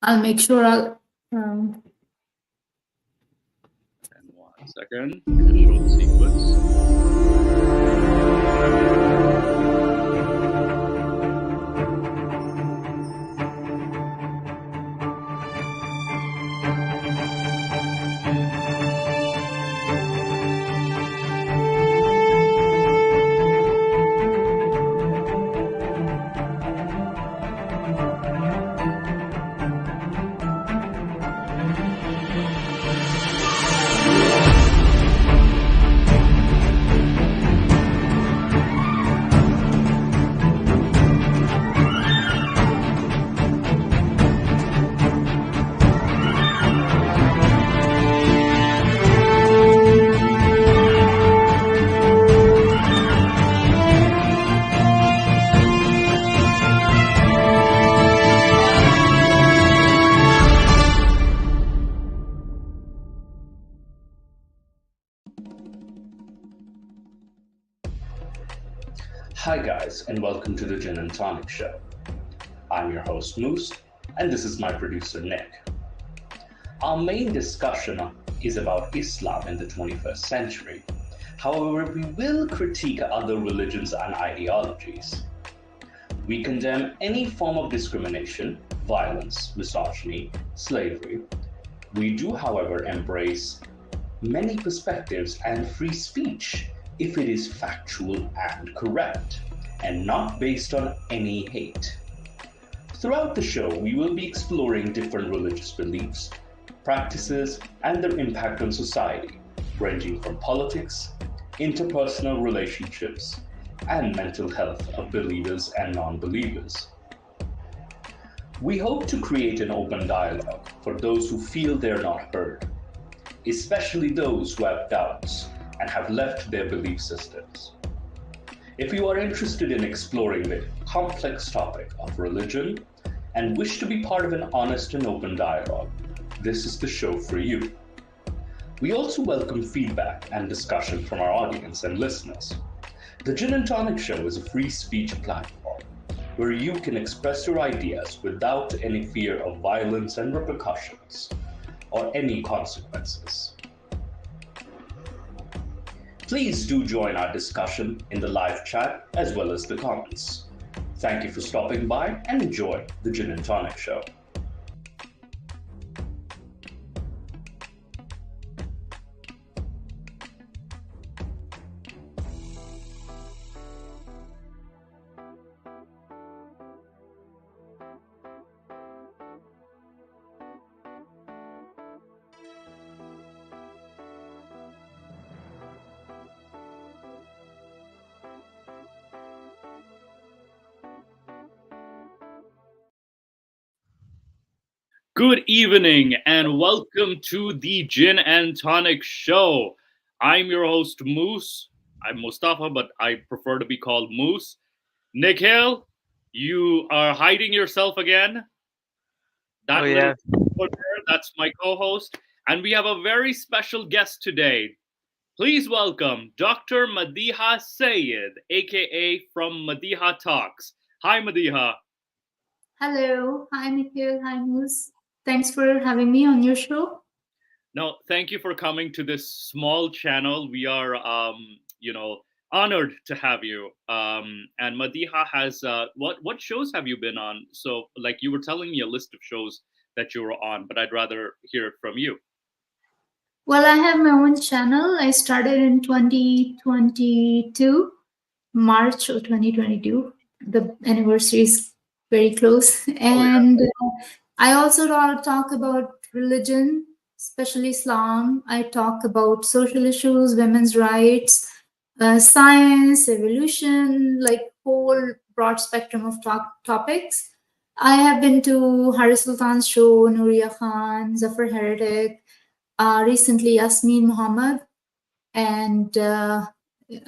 I'll make sure I'll. And 1 second, show the sequence. Hi guys, and welcome to the Gin and Tonic Show. I'm your host Moose, and this is my producer Nick. Our main discussion is about Islam in the 21st century. However, we will critique other religions and ideologies. We condemn any form of discrimination, violence, misogyny, slavery. We do, however, embrace many perspectives and free speech if it is factual and correct, and not based on any hate. Throughout the show, we will be exploring different religious beliefs, practices, and their impact on society, ranging from politics, interpersonal relationships, and mental health of believers and non-believers. We hope to create an open dialogue for those who feel they're not heard, especially those who have doubts and have left their belief systems. If you are interested in exploring the complex topic of religion and wish to be part of an honest and open dialogue, this is the show for you. We also welcome feedback and discussion from our audience and listeners. The Gin and Tonic Show is a free speech platform where you can express your ideas without any fear of violence and repercussions or any consequences. Please do join our discussion in the live chat as well as the comments. Thank you for stopping by and enjoy the Gin and Tonic Show. Good evening and welcome to the Gin and Tonic Show. I'm your host Moose. I'm Mustafa, but I prefer to be called Moose. Nikhil, you are hiding yourself again. That little over there, that's my co-host. And we have a very special guest today. Please welcome Dr. Madiha Syed, aka from Madiha Talks. Hi, Madiha. Hello. Hi, Nikhil. Hi, Moose. Thanks for having me on your show. No, thank you for coming to this small channel. We are, honored to have you. And Madiha has what shows have you been on? So, like you were telling me a list of shows that you were on, but I'd rather hear it from you. Well, I have my own channel. I started in 2022, March of 2022. The anniversary is very close. And I also talk about religion, especially Islam. I talk about social issues, women's rights, science, evolution, like whole broad spectrum of topics. I have been to Hari Sultan's show, Nuria Khan, Zafar Heretic, recently Yasmin Muhammad, and I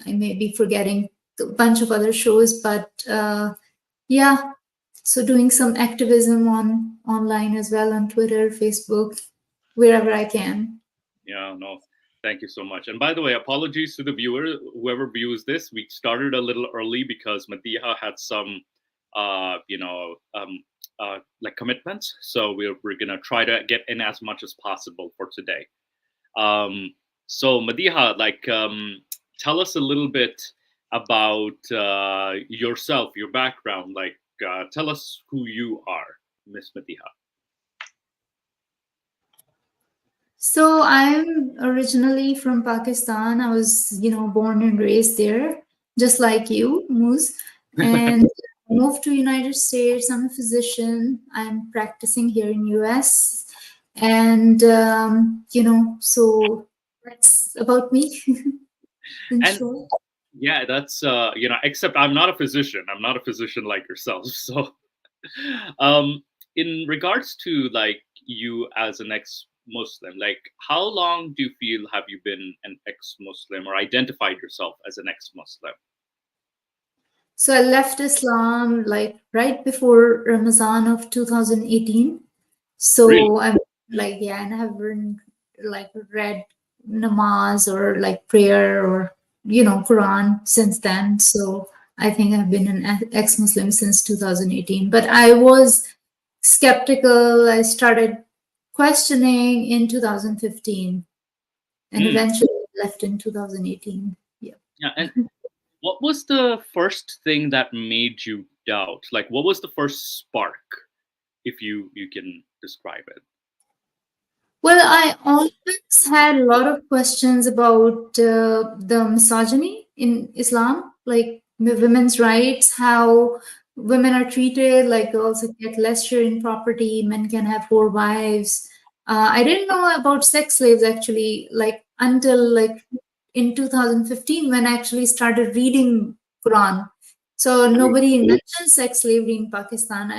may be forgetting a bunch of other shows, but yeah, so doing some activism online as well, on Twitter, Facebook, wherever I can. Yeah, no, thank you so much. And by the way, apologies to the viewer, whoever views this. We started a little early because Madiha had some, like commitments, so we're gonna try to get in as much as possible for today. So Madiha, like, tell us a little bit about yourself, your background. Like, tell us who you are, Miss Madiha. So I'm originally from Pakistan. I was, born and raised there, just like you, Moose. And moved to United States. I'm a physician. I'm practicing here in US. And, so that's about me in And short. yeah, that's except I'm not a physician. I'm not a physician like yourself. So, um, in regards to like you as an ex-Muslim, like how long do you feel have you been an ex-Muslim or identified yourself as an ex-Muslim? So I left Islam like right before Ramadan of 2018. Really? So I'm like, yeah, and I haven't like read namaz or like prayer or Quran since then. So I think I've been an ex-Muslim since 2018. But I was skeptical. I started questioning in 2015 and Mm. eventually left in 2018. Yeah. Yeah. And what was the first thing that made you doubt? Like, what was the first spark, if you can describe it? Well, I always had a lot of questions about the misogyny in Islam, like women's rights, how women are treated, like girls get less share in property, men can have four wives. I didn't know about sex slaves actually, like until like in 2015 when I actually started reading Quran. So nobody mentions sex slavery in Pakistan.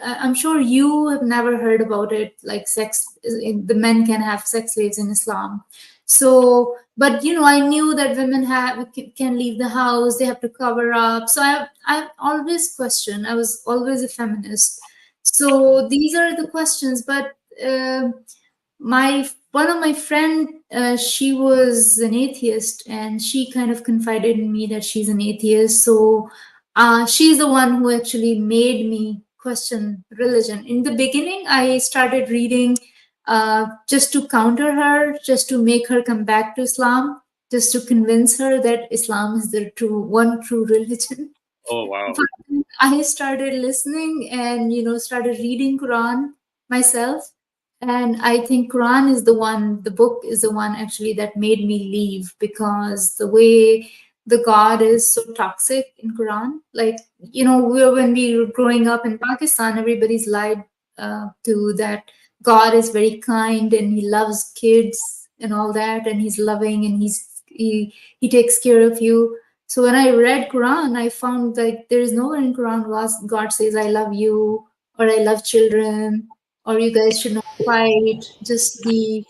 I'm sure you have never heard about it. Like the men can have sex slaves in Islam. So, but I knew that women can leave the house. They have to cover up. So I always questioned. I was always a feminist. So these are the questions. But my one of my friend, she was an atheist, and she kind of confided in me that she's an atheist. So she's the one who actually made me question religion. In the beginning, I started reading just to counter her, just to make her come back to Islam, just to convince her that Islam is the true religion. Oh wow. But I started listening and started reading Quran myself, and I think Quran is the book is the one actually that made me leave, because the way the God is so toxic in Quran. Like, when we were growing up in Pakistan, everybody's lied to that God is very kind and he loves kids and all that, and he's loving and he takes care of you. So when I read Quran, I found that there is nowhere in Quran God says I love you or I love children or you guys should not fight. Just be,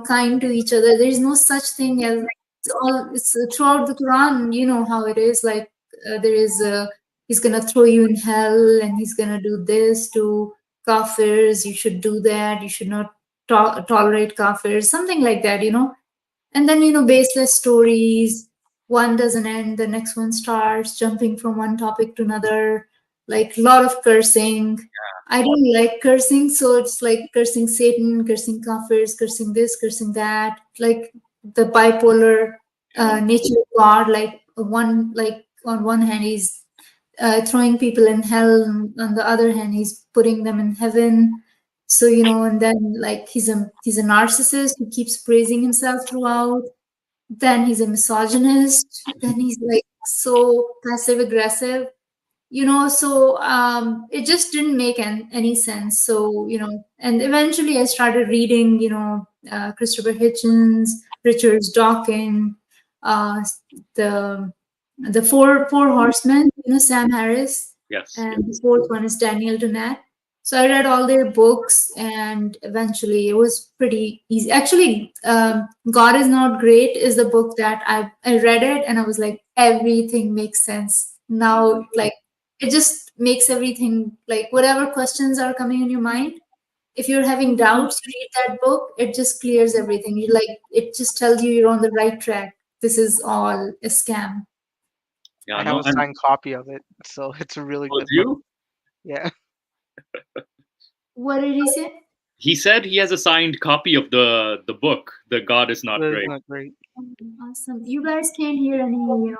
kind to each other. There is no such thing as it's throughout the Quran. You know how it is. Like there is he's gonna throw you in hell and he's gonna do this to kafirs. You should do that. You should not tolerate kafirs. Something like that. And then baseless stories, one doesn't end, the next one starts, jumping from one topic to another, like a lot of cursing. I don't like cursing, so it's like cursing Satan, cursing kafirs, cursing this, cursing that, like the bipolar nature of God. Like on one hand he's throwing people in hell, and on the other hand he's putting them in heaven. So and then like he's a narcissist who keeps praising himself throughout. Then he's a misogynist. Then he's like so passive aggressive. So it just didn't make any sense. So and eventually I started reading Christopher Hitchens, Richard Dawkins, uh the four horsemen, Sam Harris, Yes. and the fourth one is Daniel Dennett. So I read all their books, and eventually it was pretty easy. Actually, God is Not Great is the book that I read it, and I was like, everything makes sense now. Like it just makes everything, like whatever questions are coming in your mind, if you're having doubts, you read that book, it just clears everything. It just tells you you're on the right track. This is all a scam. Yeah. I have No. a signed copy of it, so it's a really Oh, good do book. you? Yeah. What did he say? He said he has a signed copy of the book, The God is Not That is Great. not great. Awesome. You guys can't hear any, or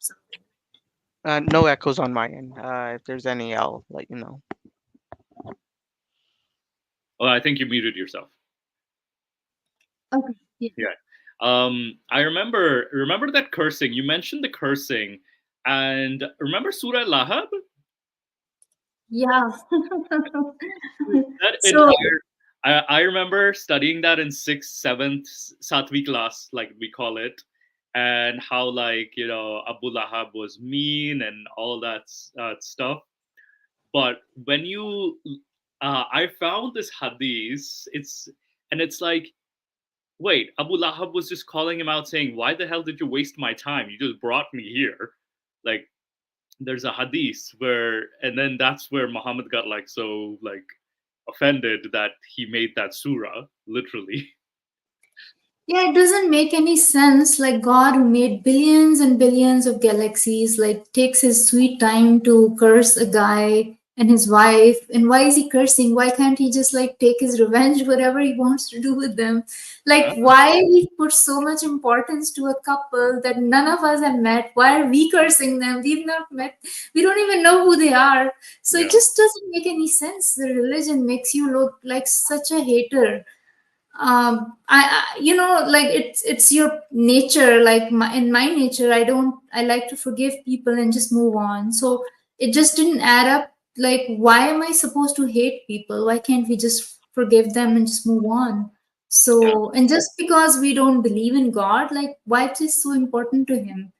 something. No echoes on my end. If there's any, I'll let you know. Oh, I think you muted yourself. Okay. Yeah. Yeah. I remember that cursing. You mentioned the cursing, and remember Surah Lahab? Yeah. That So I remember studying that in 6th, 7th, Satvi class, like we call it, and how, like, Abu Lahab was mean and all that stuff. But when you, I found this hadith, it's like, wait, Abu Lahab was just calling him out saying, why the hell did you waste my time? You just brought me here. Like, there's a hadith where, and then that's where Muhammad got like so like offended that he made that surah, literally. yeah, it doesn't make any sense. Like God, who made billions and billions of galaxies, like takes his sweet time to curse a guy and his wife. And why is he cursing? Why can't he just like take his revenge, whatever he wants to do with them? Like, why he put so much importance to a couple that none of us have met? Why are we cursing them? We've not met. We don't even know who they are. So Yeah. it just doesn't make any sense. The religion makes you look like such a hater. Like it's your nature. Like in my nature, I like to forgive people and just move on. So it just didn't add up. Like, why am I supposed to hate people? Why can't we just forgive them and just move on? So, and just because we don't believe in God, like, why it is so important to him?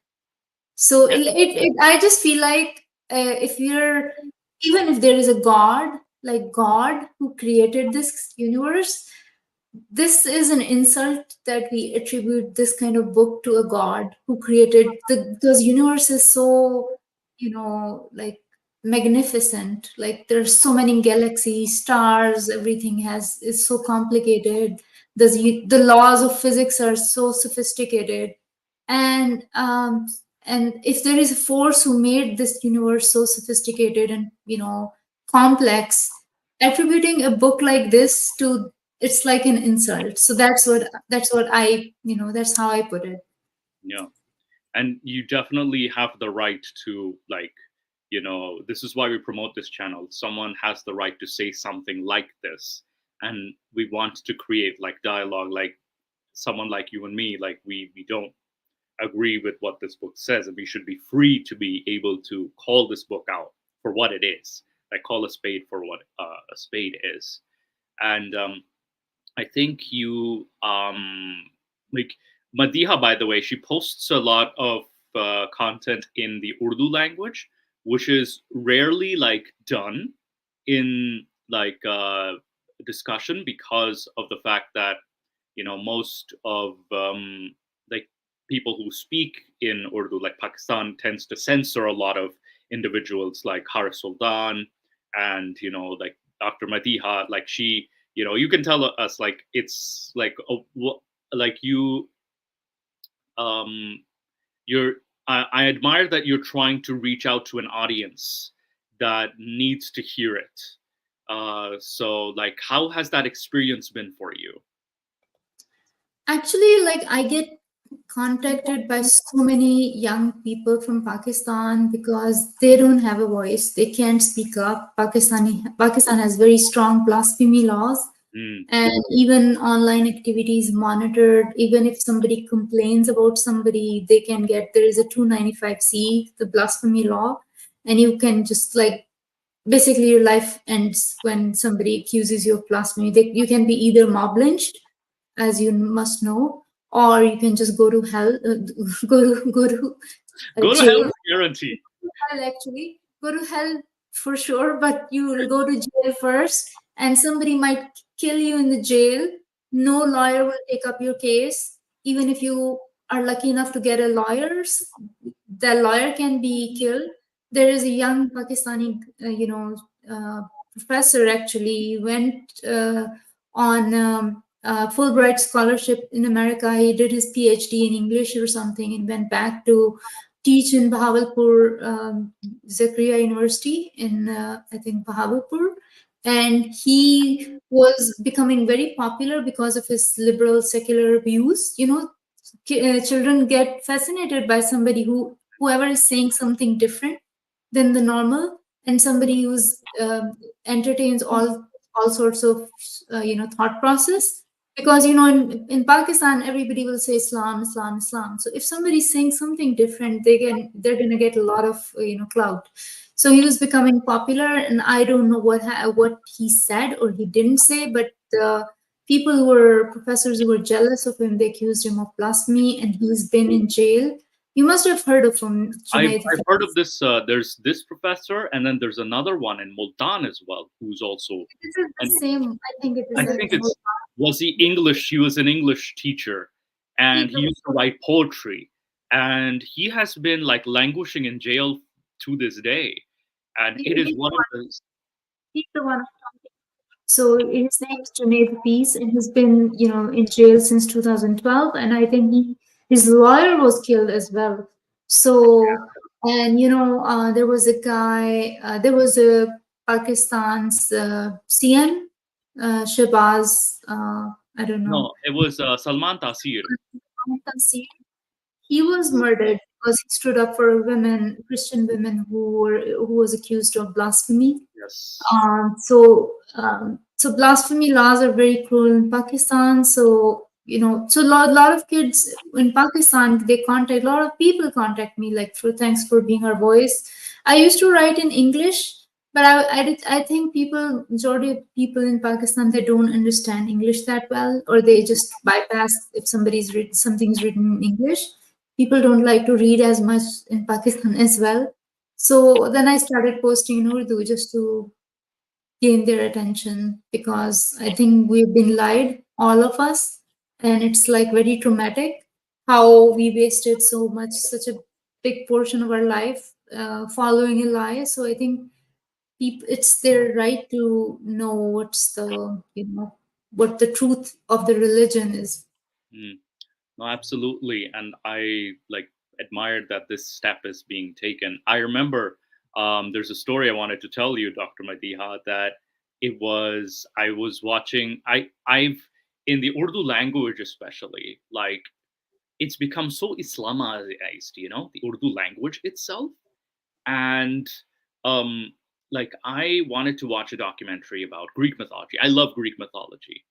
So I just feel like, if you're, even if there is a God, like God who created this universe, this is an insult that we attribute this kind of book to a god who created those universe is so, like, magnificent. Like, there's so many galaxies, stars, everything is so complicated. The laws of physics are so sophisticated. And if there is a force who made this universe so sophisticated and, complex, attributing a book like this to, it's like an insult. So that's what I, that's how I put it. Yeah. And you definitely have the right to, like, this is why we promote this channel. Someone has the right to say something like this, and we want to create like dialogue. Like, someone like you and me, like, we don't agree with what this book says, and we should be free to be able to call this book out for what it is. Like, call a spade for what a spade is. And I think you like Madiha, by the way, she posts a lot of content in the Urdu language, which is rarely like done in like discussion, because of the fact that most of like people who speak in Urdu, like Pakistan, tends to censor a lot of individuals like Haris Sultan and like Dr. Madiha. Like, she, you can tell us, like, it's like like you're I admire that you're trying to reach out to an audience that needs to hear it. So, like, how has that experience been for you? Actually, like, I get contacted by so many young people from Pakistan because they don't have a voice. They can't speak up. Pakistan has very strong blasphemy laws. And even online activities monitored. Even if somebody complains about somebody, they can get, there is a 295C, the blasphemy law, and you can just, like, basically your life ends when somebody accuses you of blasphemy. You can be either mob lynched, as you must know, or you can just go to hell, go to Go to jail. hell, guarantee. Actually, go to hell for sure, but you will go to jail first, and somebody might kill you in the jail. No lawyer will take up your case. Even if you are lucky enough to get a lawyer, the lawyer can be killed. There is a young Pakistani, professor, actually went on Fulbright scholarship in America. He did his PhD in English or something and went back to teach in Bahawalpur, Zakaria University in, I think, Bahawalpur. and he was becoming very popular because of his liberal secular views. Children get fascinated by somebody whoever is saying something different than the normal, and somebody who's entertains all sorts of thought process. Because in Pakistan everybody will say Islam, Islam, Islam. So if somebody's saying something different, they're gonna get a lot of clout. So he was becoming popular, and I don't know what he said or he didn't say, but people who were professors who were jealous of him, they accused him of blasphemy, and he's been in jail. You must have heard of him, Junaid. I've heard of this. There's this professor, and then there's another one in Multan as well, who's also. This is the same. I think it is. I think it's. Was he English? He was an English teacher, and he used to write poetry. And he has been like languishing in jail to this day, and it is one of the. He's the one. So his name is Junaid Peace, and he's been, in jail since 2012. And I think his lawyer was killed as well. So, and there was a guy, there was a Pakistan's CM, Shahbaz. I don't know. No, it was Salman Taseer. He was murdered because he stood up for Christian women who was accused of blasphemy. Yes. So blasphemy laws are very cruel in Pakistan. So so a lot of kids in Pakistan, a lot of people contact me like, thanks for being our voice. I used to write in English, but I think majority of people in Pakistan, they don't understand English that well, or they just bypass if something's written in English. People don't like to read as much in Pakistan as well. So then I started posting in Urdu just to gain their attention, because I think we've been lied, all of us, and it's like very traumatic how we wasted such a big portion of our life following a lie. So I think it's their right to know what the truth of the religion is. No, absolutely, and I admired that this step is being taken. I remember there's a story I wanted to tell you, Dr. Madiha, that I was watching. I've in the Urdu language especially, it's become so Islamized, the Urdu language itself, and I wanted to watch a documentary about Greek mythology. I love Greek mythology.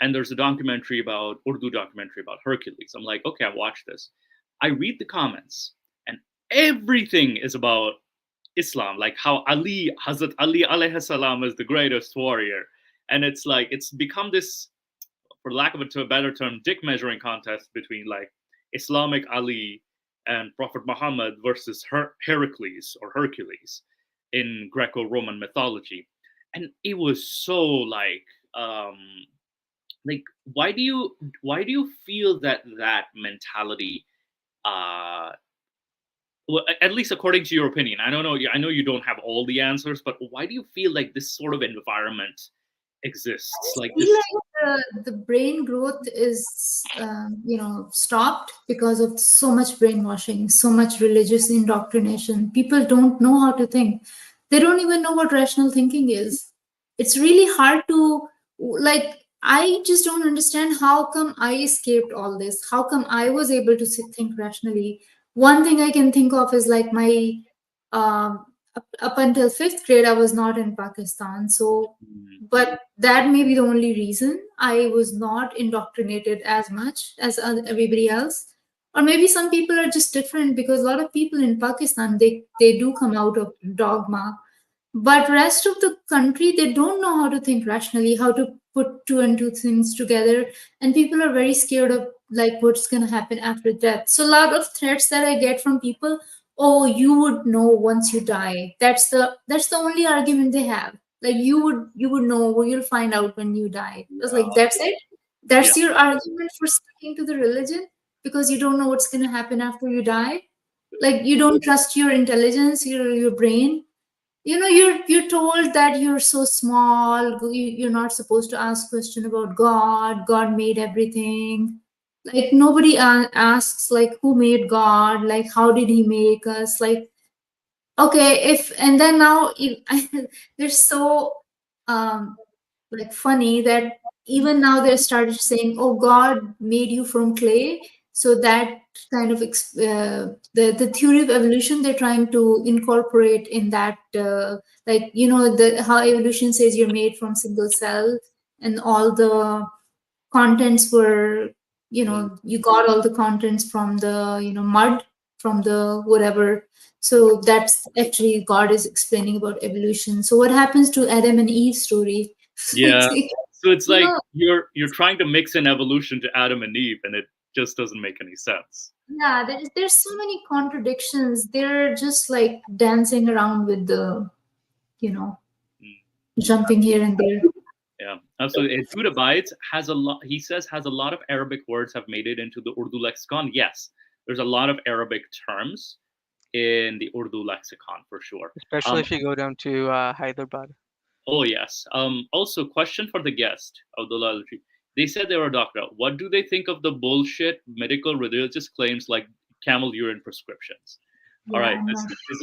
And there's a Urdu documentary about Hercules. I'm like, okay, I'll watch this. I read the comments, and everything is about Islam, like how Hazrat Ali alayhi salam is the greatest warrior. And it's become this, for lack of a better term, dick measuring contest between Islamic Ali and Prophet Muhammad versus Heracles or Hercules in Greco-Roman mythology. And it was so why do you feel that mentality, well, at least according to your opinion, I know you don't have all the answers, but why do you feel like this sort of environment exists? The brain growth is stopped because of so much brainwashing, so much religious indoctrination. People don't know how to think. They don't even know what rational thinking is. It's really hard to I just don't understand how come I escaped all this. How come I was able to think rationally? One thing I can think of is my up until 5th grade, I was not in Pakistan. So, but that may be the only reason I was not indoctrinated as much as everybody else. Or maybe some people are just different, because a lot of people in Pakistan, they do come out of dogma. But rest of the country, they don't know how to think rationally, how to put two and two things together. And people are very scared of what's going to happen after death. So a lot of threats that I get from people, oh, you would know once you die. That's the only argument they have. You would know, or you'll find out when you die. It's that's it. That's your argument for sticking to the religion, because you don't know what's going to happen after you die. You don't trust your intelligence, your brain. You're told that you're so small, you're not supposed to ask question about God made everything. Nobody asks who made God, how did he make us, okay, and then now they're so like funny that even now they started saying, "Oh, God made you from clay." So that kind of the theory of evolution they're trying to incorporate in that, like the how evolution says you're made from single cell, and all the contents were, you got all the contents from the mud, from the whatever. So that's actually God is explaining about evolution. So what happens to Adam and Eve story? Yeah. So it's you like know you're trying to mix in evolution to Adam and Eve, and it just doesn't make any sense. yeah, there's so many contradictions. They're just like dancing around with the, you know Mm. jumping here and there. Yeah, absolutely. Dude Abides has a lot. He says has a lot of Arabic words have made it into the Urdu lexicon. Yes, there's a lot of Arabic terms in the Urdu lexicon for sure. especially if you go down to Hyderabad. Oh yes. Also, question for the guest, Abdullah Alji. They said they were a doctor. What do they think of the bullshit medical religious claims like camel urine prescriptions? All Yeah, right, I know. this is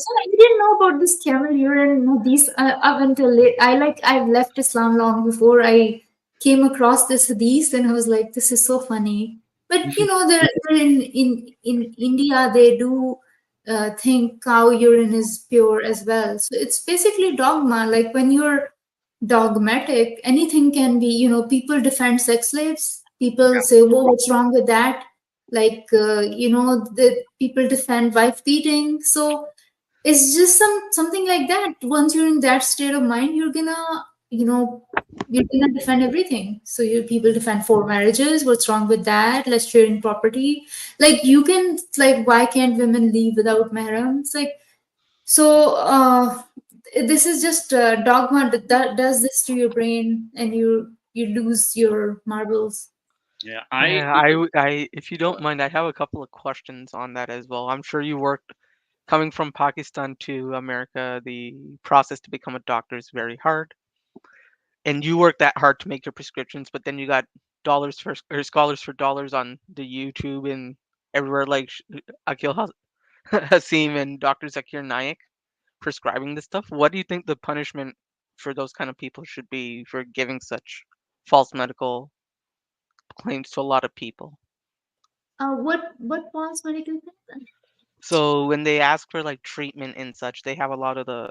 So I didn't know about this camel urine. No, these up until late. I've left Islam long before I came across this hadith, and I was like, this is so funny. But they're in India, they do think cow urine is pure as well. So it's basically dogma. Like when you're dogmatic, anything can be. People defend sex slaves. People say, "Whoa, what's wrong with that?" Like the people defend wife beating. So it's just something like that. Once you're in that state of mind, you know you're gonna defend everything. So people defend four marriages. What's wrong with that? Let's share in property. Like you can, like, why can't women leave without mahram? It's like, so this is just dogma that does this to your brain, and you lose your marbles. yeah. Yeah, if you don't mind, I have a couple of questions on that as well. I'm sure you worked coming from Pakistan to America. The process to become a doctor is very hard, and you worked that hard to make your prescriptions, but then you got dollars for or scholars for dollars on the YouTube and everywhere like Akil Hasim and Dr. Zakir Naik prescribing this stuff. What do you think the punishment for those kind of people should be for giving such false medical claims to a lot of people? What false medical things? So when they ask for like treatment and such, they have a lot of the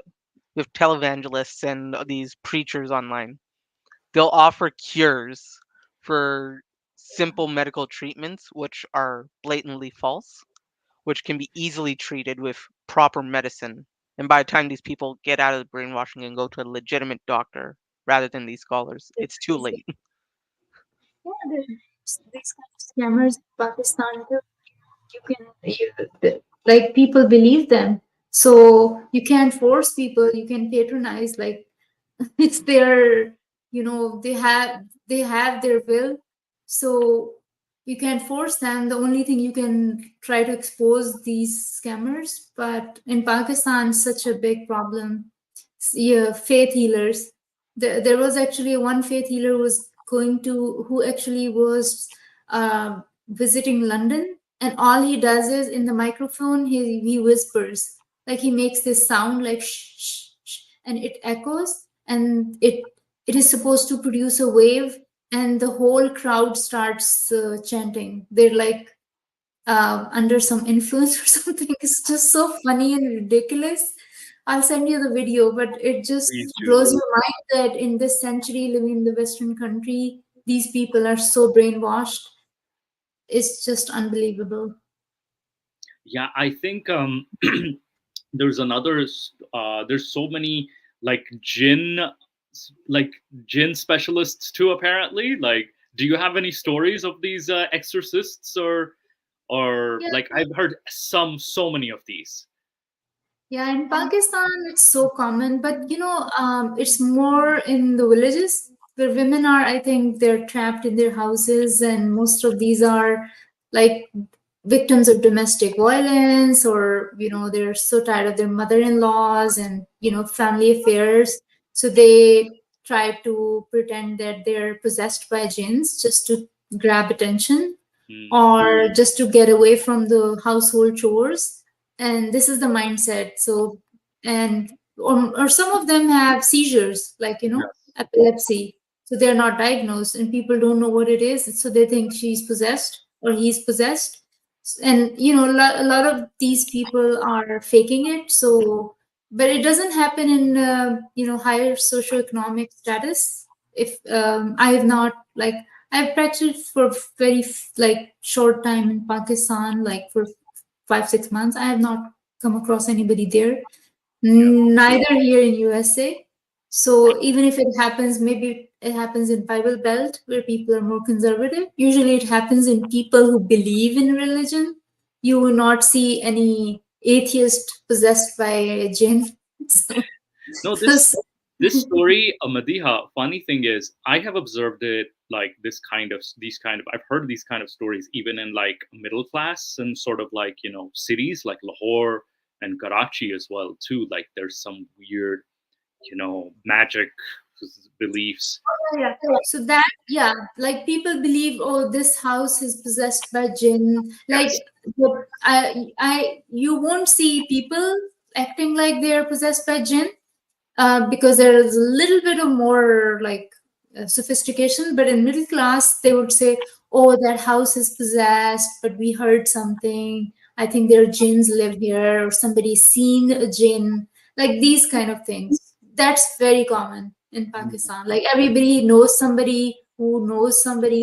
with televangelists and these preachers online. They'll offer cures for simple medical treatments which are blatantly false, which can be easily treated with proper medicine. And by the time these people get out of the brainwashing and go to a legitimate doctor rather than these scholars, it's too late. Yeah, these kind of scammers in Pakistan, like people believe them. So you can't force people. You can patronize. Like it's their, they have their will. So you can't force them. The only thing you can try to expose these scammers. But in Pakistan, such a big problem. Yeah, faith healers. There was actually one faith healer who actually was visiting London, and all he does is in the microphone he whispers, like he makes this sound like shh, shh, shh, and it echoes, and it is supposed to produce a wave, and the whole crowd starts chanting. They're like under some influence or something. It's just so funny and ridiculous. I'll send you the video, but it Please just do. blows your mind that in this century, living in the Western country, these people are so brainwashed. It's just unbelievable. Yeah, I think there's another. There's so many like like Jin specialists too. Apparently, like, do you have any stories of these exorcists or Yeah, like I've heard so many of these. yeah. In Pakistan, it's so common, but it's more in the villages where women are. I think they're trapped in their houses, and most of these are like victims of domestic violence, or they're so tired of their mother-in-laws and family affairs, so they try to pretend that they're possessed by jinns just to grab attention, Hmm. or just to get away from the household chores. And this is the mindset. So, and or some of them have seizures, like Yes. epilepsy. So they're not diagnosed, and people don't know what it is, so they think she's possessed or he's possessed. And a lot of these people are faking it. So, but it doesn't happen in higher socioeconomic status. If I have not, like, I've practiced for very like short time in Pakistan, like for 5-6 months. I have not come across anybody there, neither here in USA. So even if it happens, maybe it happens in Bible Belt where people are more conservative. Usually it happens in people who believe in religion. You will not see any atheist possessed by a jinn. So, No, so- this story, Madiha, funny thing is, I have observed it like I've heard these kind of stories even in like middle class and sort of like, cities like Lahore and Karachi as well too. Like there's some weird, magic beliefs. yeah. So that, yeah, like people believe, oh, this house is possessed by jinn. Yes. Like, you won't see people acting like they're possessed by jinn, because there is a little bit of more like sophistication. But in middle class, they would say, "Oh, that house is possessed, but we heard something. I think there are jinns live here, or somebody's seen a jinn." Like these kind of things. That's very common in Pakistan. Like everybody knows somebody who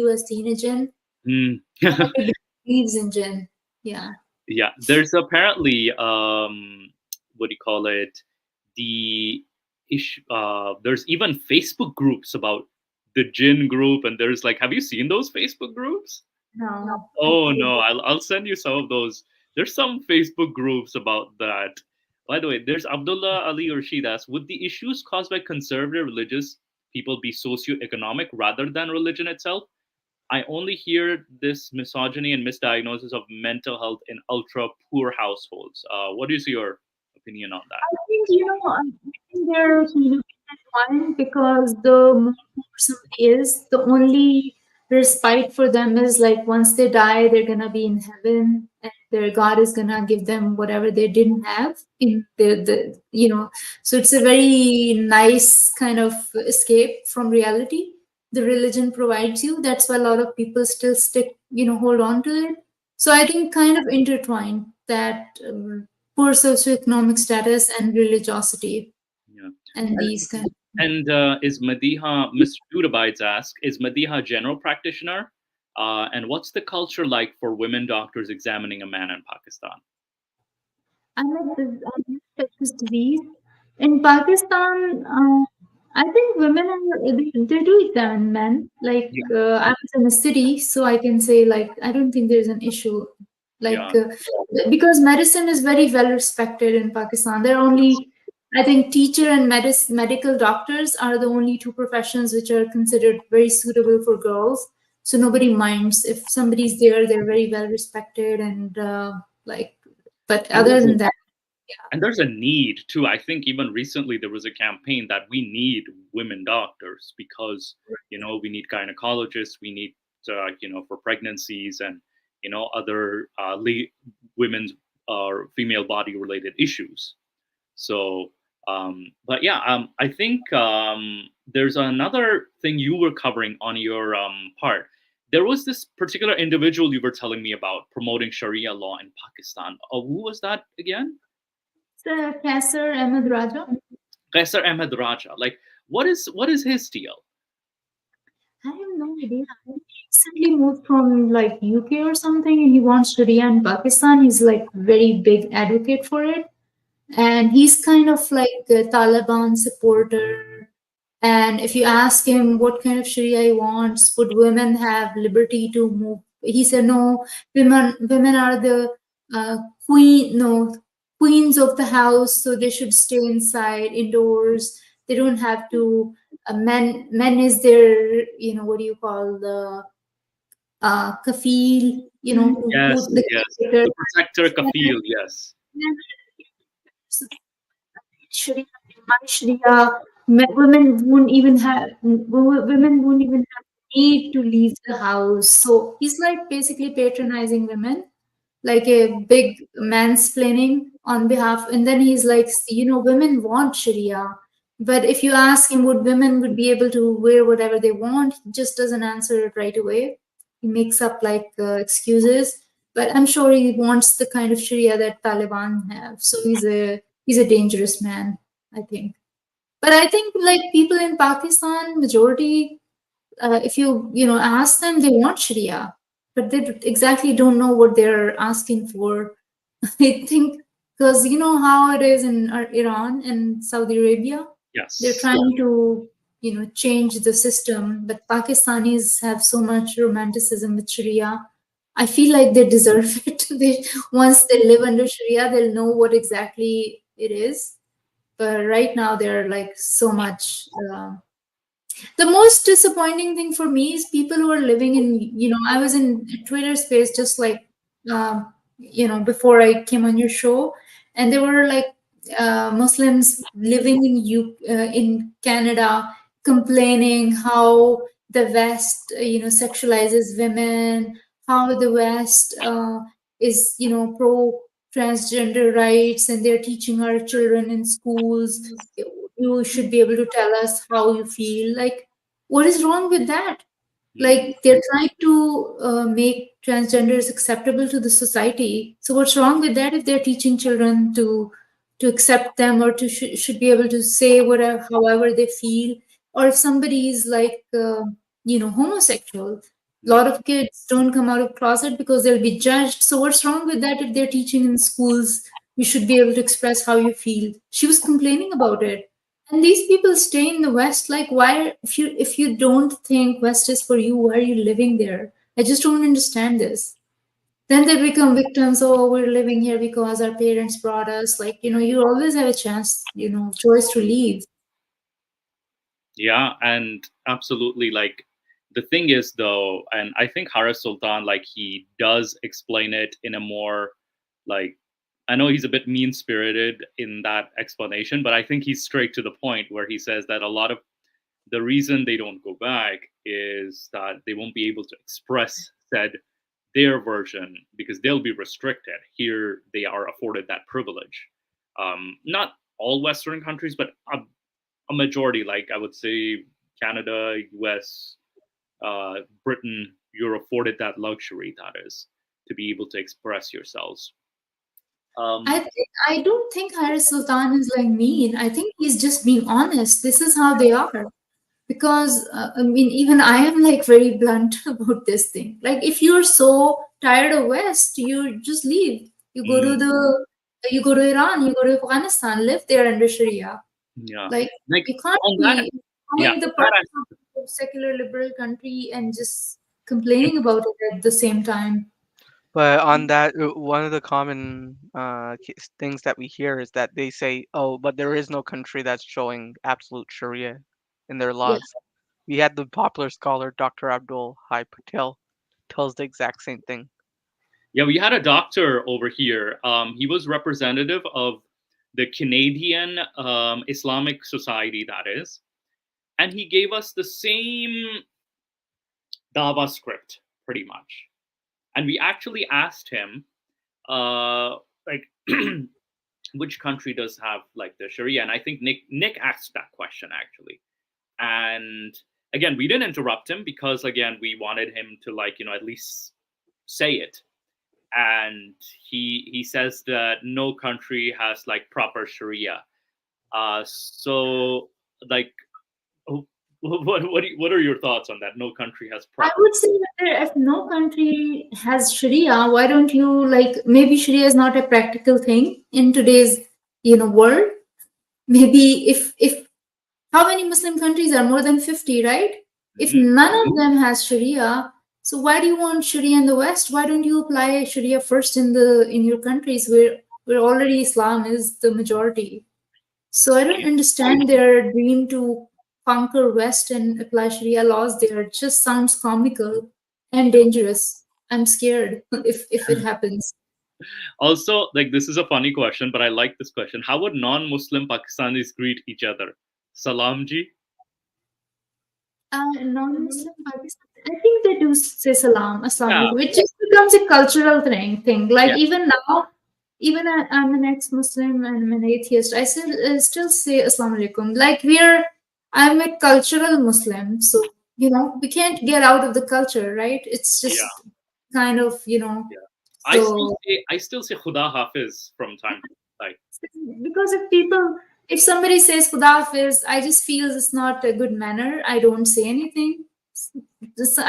has seen a jinn. Mm. Everybody believes in jinn. Yeah. Yeah, there's apparently what do you call it? The issue. There's even Facebook groups about the Jinn group, and there's like, have you seen those Facebook groups? No. Oh no, I'll send you some of those. There's some Facebook groups about that. By the way, there's Abdullah Ali Rashid asks, would the issues caused by conservative religious people be socioeconomic rather than religion itself? I only hear this misogyny and misdiagnosis of mental health in ultra poor households. What is your opinion on that? I think, I think they're kind of intertwined, because the more somebody is, the only respite for them is like once they die, they're gonna be in heaven, and their God is gonna give them whatever they didn't have in the. So it's a very nice kind of escape from reality. The religion provides you. That's why a lot of people still hold on to it. So I think kind of intertwined that. Poor socioeconomic status and religiosity, Yeah. and these kind of. And is Madiha, Mr. Dudabides asks, is Madiha a general practitioner? And what's the culture like for women doctors examining a man in Pakistan? I'm infectious disease in Pakistan. I think women they do examine men. Like I was in a city, so I can say, like, I don't think there's an issue. Like because medicine is very well respected in Pakistan. There are only, I think, teacher and medical doctors are the only two professions which are considered very suitable for girls. So nobody minds if somebody's there. They're very well respected, and like. But other than that, and there's a need too. I think even recently there was a campaign that we need women doctors because we need gynecologists, we need for pregnancies and other women's or female body related issues. So, but yeah, I think there's another thing you were covering on your part. There was this particular individual you were telling me about promoting Sharia law in Pakistan. Who was that again? Qasser Ahmed Raja. Qasser Ahmed Raja. Like, what is his deal? I have no idea. He recently moved from like UK or something, and he wants Sharia in Pakistan. He's like very big advocate for it, and he's kind of like a Taliban supporter. And if you ask him what kind of Sharia he wants, would women have liberty to move? He said no. Women are the queens of the house, so they should stay inside, indoors. They don't have to. Men is their, what do you call the kafil? Yes, the protector kafil. Yes. Sharia, women won't even have need to leave the house. So he's like basically patronizing women. like a big mansplaining on behalf. And then he's like, women want Sharia. But if you ask him would women would be able to wear whatever they want, he just doesn't answer it right away. He makes up like excuses. But I'm sure he wants the kind of Sharia that Taliban have. So he's a dangerous man, I think. But I think like people in Pakistan, majority, if you ask them, they want Sharia, but they exactly don't know what they're asking for. I think because you know how it is in Iran and Saudi Arabia, they're Yes. trying to change the system, but Pakistanis have so much romanticism with Sharia. I feel like they deserve it. They once they live under Sharia, they'll know what exactly it is. But right now, they're like so much. The most disappointing thing for me is people who are living in, I was in Twitter space just like, before I came on your show, and there were like Muslims living in Canada complaining how the West, sexualizes women, how the West is, pro transgender rights, and they're teaching our children in schools you should be able to tell us how you feel. Like, what is wrong with that? Like, they're trying to make transgenders acceptable to the society. So what's wrong with that if they're teaching children to accept them, or to should be able to say whatever however they feel? Or if somebody is like homosexual, a lot of kids don't come out of closet because they'll be judged. So what's wrong with that if they're teaching in schools? You should be able to express how you feel. She was complaining about it. And these people stay in the West. Like, why? If you don't think West is for you, why are you living there? I just don't understand this. Then they become victims. Oh, we're living here because our parents brought us. Like, you always have a chance, choice to leave. Yeah, and absolutely. Like, the thing is, though, and I think Haris Sultan, like, he does explain it in a more, like, I know he's a bit mean spirited in that explanation, but I think he's straight to the point where he says that a lot of the reason they don't go back is that they won't be able to express said their version because they'll be restricted. Here, they are afforded that privilege. Not all Western countries, but a majority, like I would say Canada, US, Britain, you're afforded that luxury, that is, to be able to express yourselves. I don't think Haris Sultan is like mean. I think he's just being honest. This is how they are. Because I mean, even I am like very blunt about this thing. Like, if you're so tired of West, you just leave. You go to Iran, you go to Afghanistan, live there under Sharia. Yeah. Like, Like, you can't on that, be yeah, having the on that purpose of a secular liberal country and just complaining about it at the same time. But on that, one of the common things that we hear is that they say, "Oh, but there is no country that's showing absolute Sharia in their Yeah. laws." We had the popular scholar Dr. Abdul Hai Patel tells the exact same thing. Yeah, we had a doctor over here. He was representative of the Canadian Islamic Society, that is, and he gave us the same dawa script, pretty much. And we actually asked him, like, which country does have like the Sharia? And I think Nick asked that question actually. And again, we didn't interrupt him because again, we wanted him to, like, at least say it. And he says that no country has like proper Sharia. So like, what are your thoughts on that? No country has I proper. would say that if no country has Sharia, why don't you, like, maybe Sharia is not a practical thing in today's world. Maybe if how many Muslim countries are more than 50, right? If none of them has Sharia, so why do you want Sharia in the West? Why don't you apply Sharia first in your countries where already Islam is the majority? So I don't understand their dream to conquer West and apply Sharia laws there. It just sounds comical and dangerous. I'm scared if it happens. Also, like, this is a funny question, but I like this question. How would non-Muslim Pakistanis greet each other? Salam ji? Non-Muslim Pakistan, I think they do say salam, Yeah. assalamu alaikum, which is becomes a cultural thing. Like Yeah. even now, even I'm an ex-Muslim and I'm an atheist. I still say Assalamu alaikum. Like I'm a cultural Muslim, so we can't get out of the culture, right? It's Yeah. just kind of Yeah. So I still say Khuda Hafiz from time to time. because if somebody says Khuda Hafiz, I just feel it's not a good manner. I don't say anything.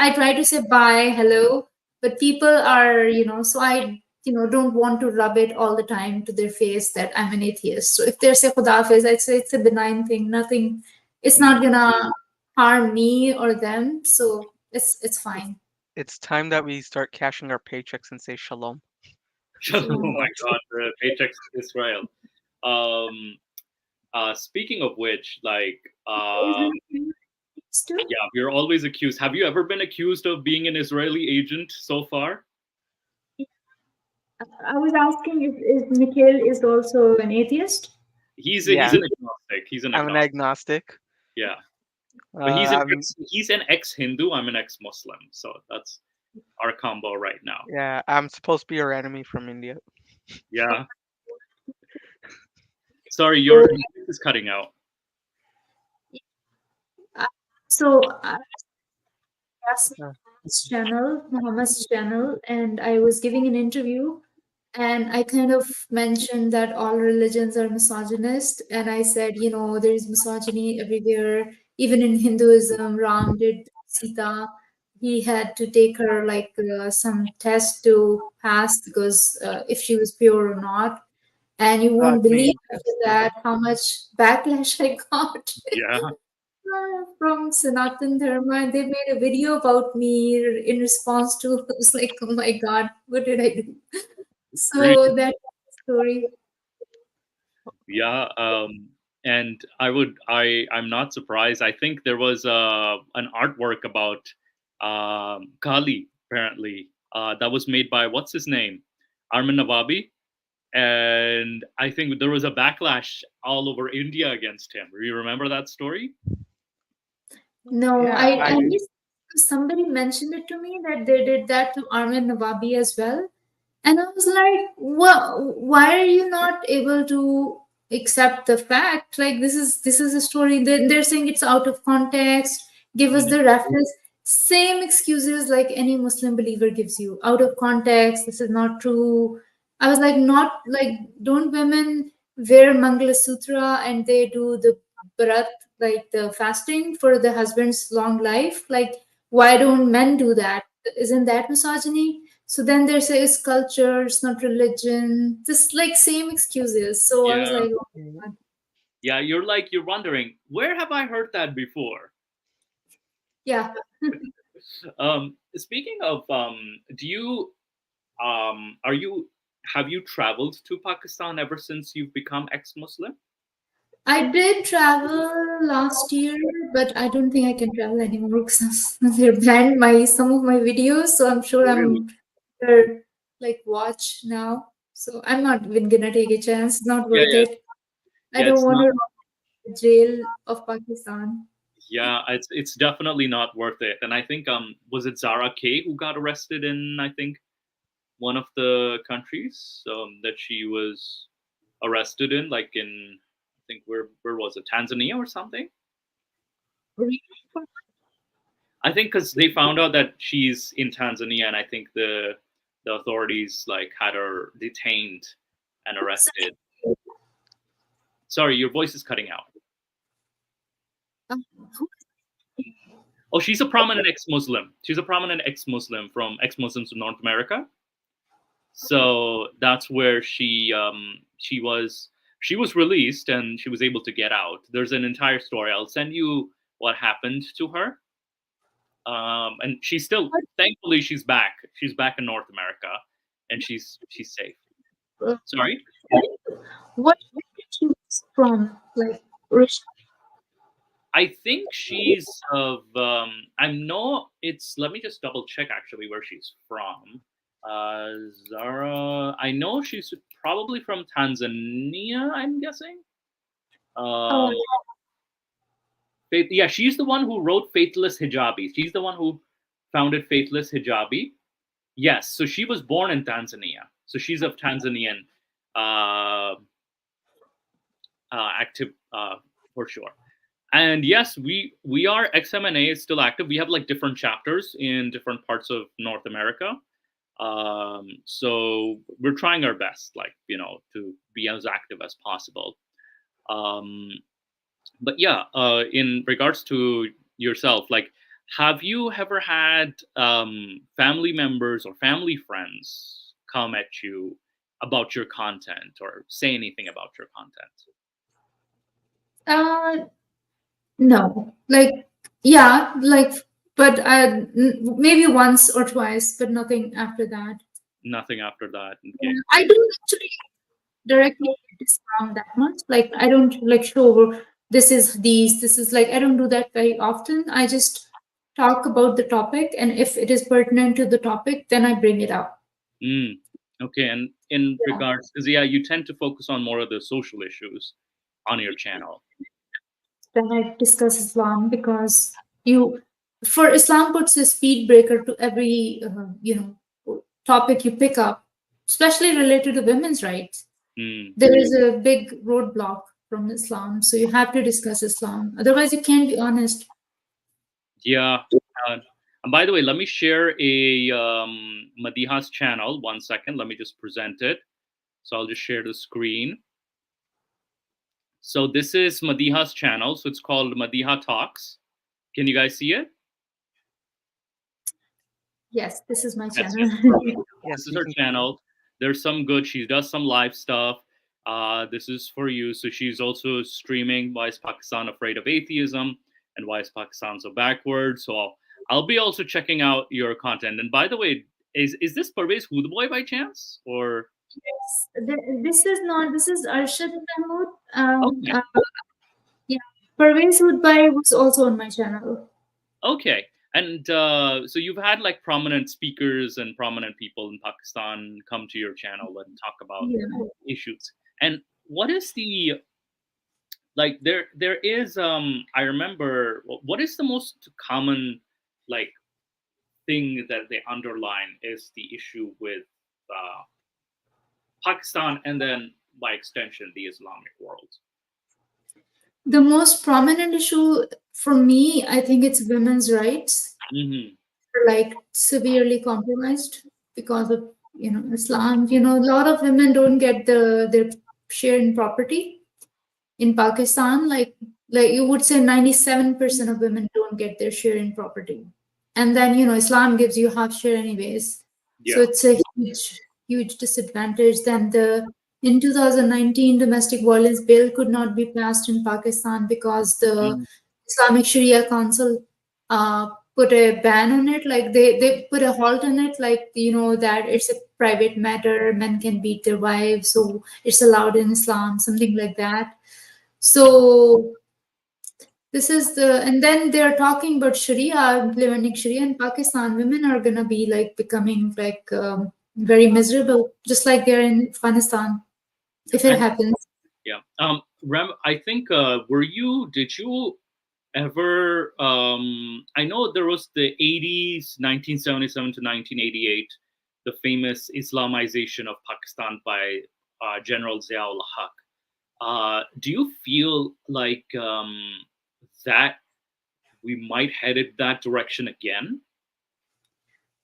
I try to say bye, hello, but people are, so I, don't want to rub it all the time to their face that I'm an atheist. So if they say Khuda Hafiz, I'd say it's a benign thing. Nothing, it's not gonna harm me or them. So it's fine. It's time that we start cashing our paychecks and say shalom. Oh my God, the paychecks to Israel. Speaking of which, like, yeah, we're always accused. Have you ever been accused of being an Israeli agent so far? I was asking if Nikhil is also an atheist. He's Yeah. an agnostic. He's an I'm an agnostic. agnostic. Yeah, but I'm- he's an ex-Hindu. I'm an ex-Muslim. So that's our combo right now. yeah, I'm supposed to be your enemy from India. Yeah. Sorry, your voice is cutting out. So Muhammad's channel, and I was giving an interview, and I kind of mentioned that all religions are misogynist, and I said, there is misogyny everywhere, even in Hinduism. Ram did Sita. He had to take her like some test to pass because if she was pure or not. And you won't believe after that how much backlash I got. Yeah. From Sanatan Dharma, and they made a video about me in response to. I was like, oh my god, what did I do? So Really? that's the story. Yeah. And I'm not surprised. I think there was an artwork about Kali apparently that was made by what's his name, Armin Navabi, and I think there was a backlash all over India against him. Do you remember that story? No, Yeah, I missed. Somebody mentioned it to me that they did that to Armin Nawabi as well. And I was like, well, why are you not able to accept the fact? Like this is a story. They're saying it's out of context. Give us the reference. Same excuses like any Muslim believer gives you. Out of context. This is not true. I was like, not like, don't women wear Mangala Sutra and they do the Bharat, like the fasting for the husband's long life? Like, why don't men do that? Isn't that misogyny? So then they say it's culture, it's not religion, just like same excuses. So I was Yeah. like, oh my God. Yeah, you're wondering, where have I heard that before? Yeah. Speaking of, do you are you have you traveled to Pakistan ever since you've become ex-Muslim? I did travel last year, but I don't think I can travel anymore because they banned some of my videos. So I'm sure Really? under like watch now. So I'm not even gonna take a chance. It's not Yeah, worth yeah, it. I yeah. don't It's want not. to jail of Pakistan. Yeah, it's definitely not worth it. And I think was it Zara K who got arrested in, I think, one of the countries that she was arrested in, like in, I think, where was it, Tanzania or something? I think because they found out that she's in Tanzania, and I think the authorities like had her detained and arrested. Sorry, your voice is cutting out. Oh, she's a prominent ex-Muslim. She's a prominent ex-Muslim from ex-Muslims of North America. So that's where she was released and she was able to get out. There's an entire story. I'll send you what happened to her. And she's still, thankfully, she's back. She's back in North America, and she's safe. Sorry. What she was from? Like, I think she's of. I'm no. It's. Let me just double check actually where she's from. Zara. I know she's probably from Tanzania. I'm guessing. Yeah, she's the one who wrote Faithless Hijabi. She's the one who founded Faithless Hijabi. Yes, so she was born in Tanzania. So she's of Tanzanian active for sure. And yes, we are XMNA is still active. We have like different chapters in different parts of North America. So we're trying our best, like, to be as active as possible. But yeah, in regards to yourself, like, have you ever had family members or family friends come at you about your content or say anything about your content? No, like, yeah, like, but maybe once or twice, but nothing after that. Nothing after that. Okay. I don't actually directly Islam that much. Like, I don't like show this is like, I don't do that very often. I just talk about the topic, and if it is pertinent to the topic, then I bring it up. Okay, and in Yeah. regards, because yeah, you tend to focus on more of the social issues on your channel. Then I discuss Islam because for Islam puts a speed breaker to every topic you pick up, especially related to women's rights. There is a big roadblock from Islam, so you have to discuss Islam. Otherwise, you can't be honest. Yeah. And by the way, let me share a Madiha's channel. 1 second. Let me just present it. So I'll just share the screen. So this is Madiha's channel. So it's called Madiha Talks. Can you guys see it? Yes, this is my That's channel. This is her channel. There's some good. She does some live stuff. This is for you. So she's also streaming Why is Pakistan Afraid of Atheism and Why is Pakistan So Backward. So I'll be also checking out your content. And by the way, is this Parvez Hoodboy by chance? Or Yes, this is not. This is Arshad Mahmood. Okay. Yeah, Parvez Hoodboy was also on my channel. Okay. And so you've had like prominent speakers and prominent people in Pakistan come to your channel and talk about issues. And what is the, like, there is I remember, what is the most common like thing that they underline is the issue with Pakistan and then by extension the Islamic world? The most prominent issue for me, I think it's women's rights. Like severely compromised because of Islam. A lot of women don't get their share in property in Pakistan. Like you would say 97% of women don't get their share in property. And then Islam gives you half share anyways. Yeah. So it's a huge disadvantage. Then in 2019 domestic violence bill could not be passed in Pakistan because the Islamic Sharia Council put a ban on it. Like they put a halt on it, like that it's a private matter, men can beat their wives, so it's allowed in Islam, something like that. So this is and then they're talking about Sharia, implementing Sharia in Pakistan. Women are gonna be like becoming like very miserable, just like they're in Afghanistan, if it happens. Yeah. Rem, I think did you ever I know there was the 80s, 1977 to 1988, the famous Islamization of Pakistan by General Ziaul Haq. Do you feel like that we might head in that direction again?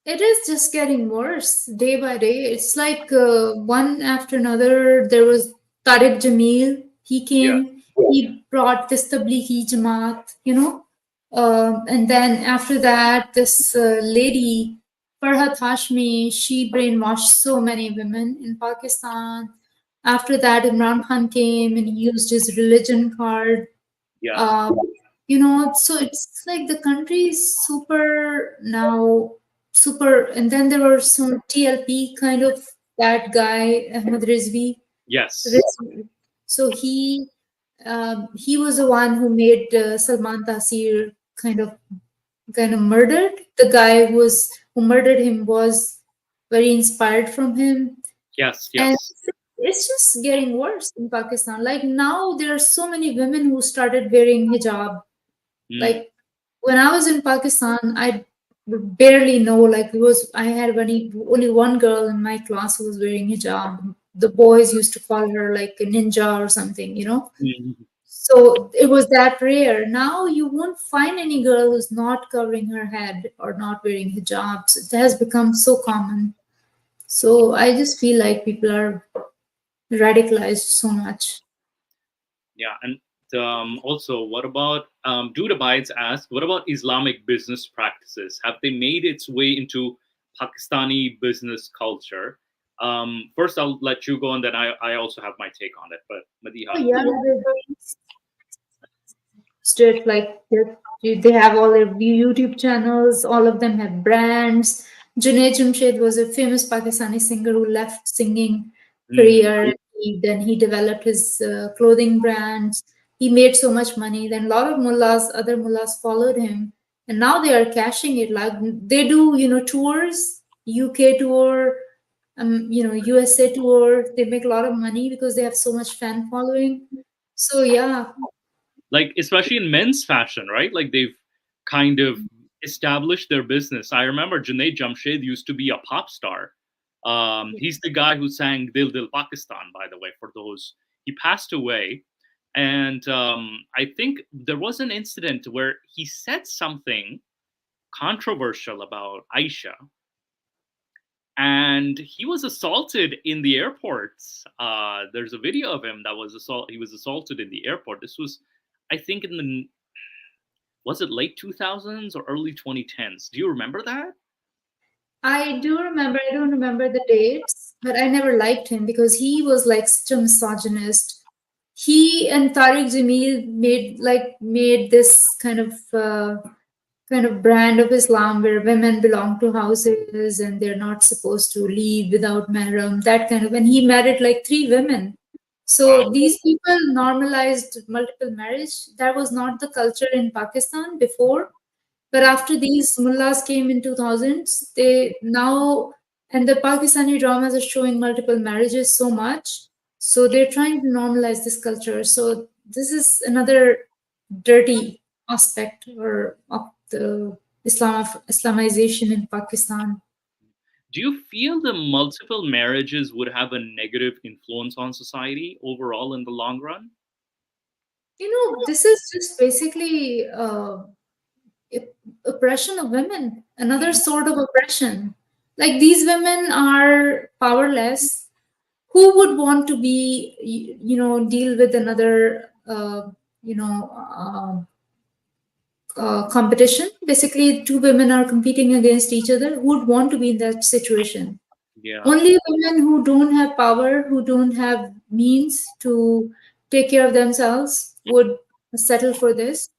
It is just getting worse day by day. It's like one after another. There was Tariq Jamil. He came. He brought this Tablighi Jamaat, and then after that, this lady, Farhat Hashmi, she brainwashed so many women in Pakistan. After that, Imran Khan came and he used his religion card. Yeah. So it's like the country is super now. Super, and then there were some TLP kind of that guy Ahmed Rizvi. Yes. So he was the one who made Salman Taseer kind of murdered. The guy who murdered him was very inspired from him. Yes. And it's just getting worse in Pakistan. Like now, there are so many women who started wearing hijab. Like when I was in Pakistan, barely know. Like I had only one girl in my class who was wearing hijab. The boys used to call her like a ninja or something, you know. Mhm. So it was that rare. Now you won't find any girl who's not covering her head or not wearing hijabs. It has become so common. So I just feel like people are radicalized so much. Yeah, and also, what about Dude Abides asked, what about Islamic business practices? Have they made its way into Pakistani business culture? First, I'll let you go, and then I also have my take on it. But Oh, Madiha. yeah, it like they have all their YouTube channels. All of them have brands. Junaid Jamshed was a famous Pakistani singer who left singing Mm, career. Then he developed his clothing brands. He made so much money. Then a lot of mullahs, other mullahs followed him, and now they are cashing it. Like they do, tours, UK tour, USA tour. They make a lot of money because they have so much fan following. So yeah, like especially in men's fashion, right? Like they've kind of established their business. I remember Junaid Jamshed used to be a pop star. He's the guy who sang "Dil Dil Pakistan," by the way. For those, he passed away, and I think there was an incident where he said something controversial about Aisha, and he was assaulted in the airport. There's a video of him that was assault. He was assaulted in the airport. This was, I think, in the was it late 2000s or early 2010s? Do you remember that? I do remember. I don't remember the dates, but I never liked him because he was like such a misogynist. He and Tariq Jamil made this kind of brand of Islam where women belong to houses and they're not supposed to leave without mahram. That kind of, and he married like three women. Wow. So these people normalized multiple marriage. That was not the culture in Pakistan before. But after these mullahs came in 2000s, they now, and the Pakistani dramas are showing multiple marriages so much. So they're trying to normalize this culture. So this is another dirty aspect or of the Islamization in Pakistan. Do you feel the multiple marriages would have a negative influence on society overall in the long run? This is just basically oppression of women, another Mhm. sort of oppression. Like these women are powerless. Who would want to be, deal with another, you know, competition? Basically, two women are competing against each other. Who would want to be in that situation? Yeah. Only women who don't have power, who don't have means to take care of themselves, would settle for this.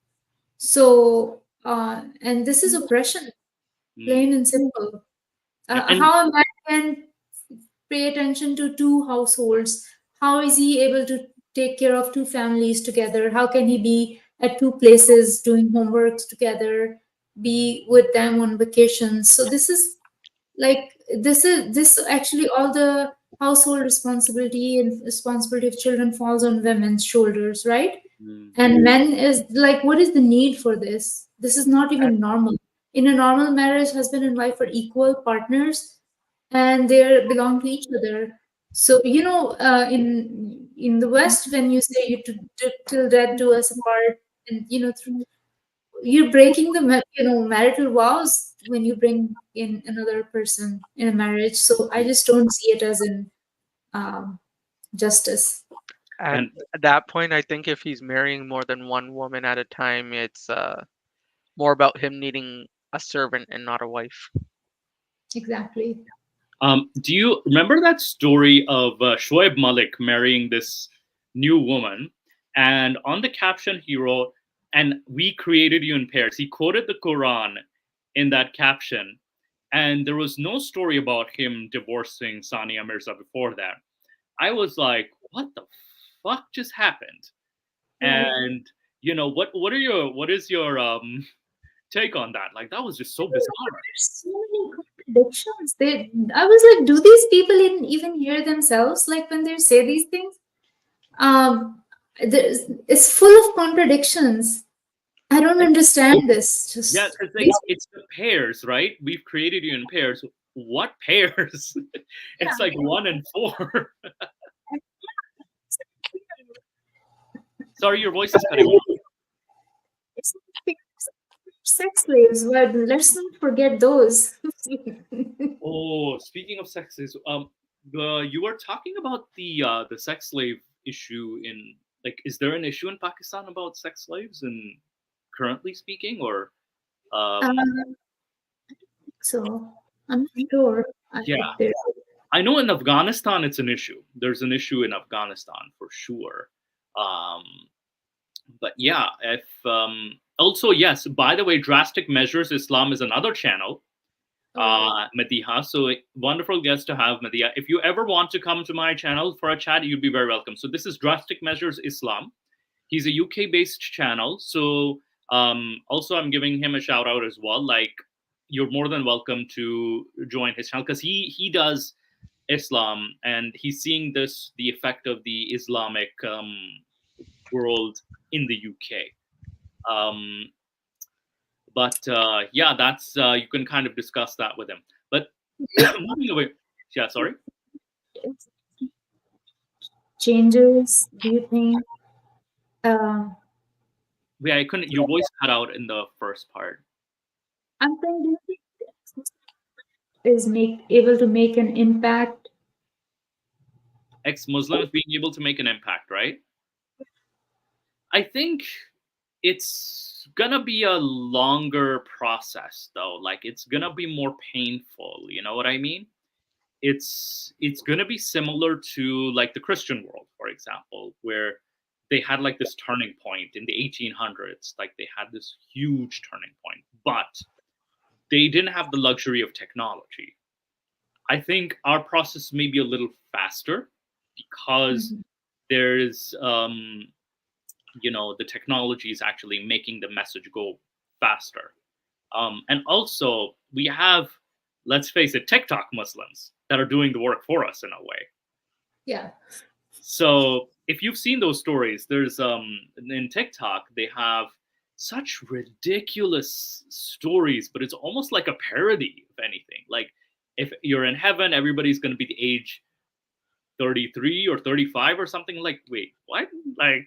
So, and this is oppression, Mm. plain and simple. Yeah. And How a man can pay attention to two households? How is he able to take care of two families together? How can he be at two places doing homeworks together, be with them on vacations? So this actually all the household responsibility and responsibility of children falls on women's shoulders, right? mm, And men is like, what is the need for this? This is not And even normal. In a normal marriage, husband and wife are equal partners and they belong to each other. So in the West, when you say till death do us apart, and you're breaking the marital vows when you bring in another person in a marriage. So I just don't see it as an um, justice. at and that point, I think if he's marrying more than one woman at a time, it's more about him needing a servant and not a wife. Exactly. do you remember that story of Shoaib Malik marrying this new woman? And on the caption, he wrote, "And we created you in pairs." He quoted the Quran in that caption, and there was no story about him divorcing Sania Mirza before that. I was like, "What the fuck just happened?" Right. And what is your take on that? Like that was just so bizarre. There's so many contradictions. I was like, do these people even hear themselves? Like when they say these things, it's full of contradictions. I don't understand this. Yeah, Just because like it's the pairs, right? We've created you in pairs. What pairs? It's like 1 and 4. Sorry, your voice is cutting off. it's sex slaves, but let's not forget those. Oh, speaking of sexes, you were talking about the sex slave issue in like, is there an issue in Pakistan about sex slaves? And currently speaking, or Um, so I'm not sure. yeah, There- I know in Afghanistan it's an issue. There's an issue in Afghanistan for sure. Um, but yeah, if also yes. By the way, Drastic Measures Islam is another channel. Madiha. So wonderful guest to have, Madiha. If you ever want to come to my channel for a chat, you'd be very welcome. So this is Drastic Measures Islam. He's a UK based channel. So also I'm giving him a shout out as well. Like you're more than welcome to join his channel because he does Islam and he's seeing the effect of the Islamic world in the UK. But yeah, that's you can kind of discuss that with him. But moving away, yeah, sorry. Changes? Do you think? Yeah, I couldn't. Your voice cut out in the first part. I'm saying, do you think is able to make an impact? Ex-Muslims being able to make an impact, right? I think it's gonna be a longer process though. Like it's gonna be more painful, you know what I mean? It's gonna be similar to like the Christian world, for example, where they had like this turning point in the 1800s. Like they had this huge turning point, but they didn't have the luxury of technology. I think our process may be a little faster because there is the technology is actually making the message go faster. And also we have, let's face it, TikTok Muslims that are doing the work for us in a way. Yeah. So if you've seen those stories, there's in TikTok, they have such ridiculous stories, but it's almost like a parody, if anything. Like if you're in heaven, everybody's going to be the age 33 or 35 or something. Like, wait, what? Like,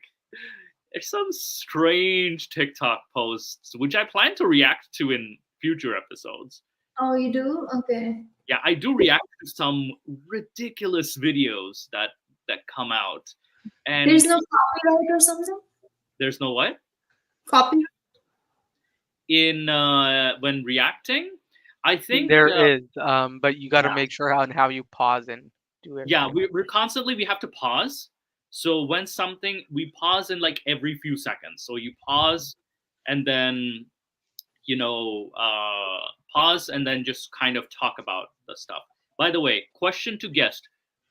it's some strange TikTok posts, which I plan to react to in future episodes. Oh, you do? Okay. Yeah, I do react to some ridiculous videos that come out. And there's no copyright or something? There's no what? Copyright? In when reacting? I think there is, but you got to make sure how you pause and do it. Yeah, we're constantly, we have to pause. So when something, we pause in like every few seconds. So you pause and then, pause and then just kind of talk about the stuff. By the way, question to guest,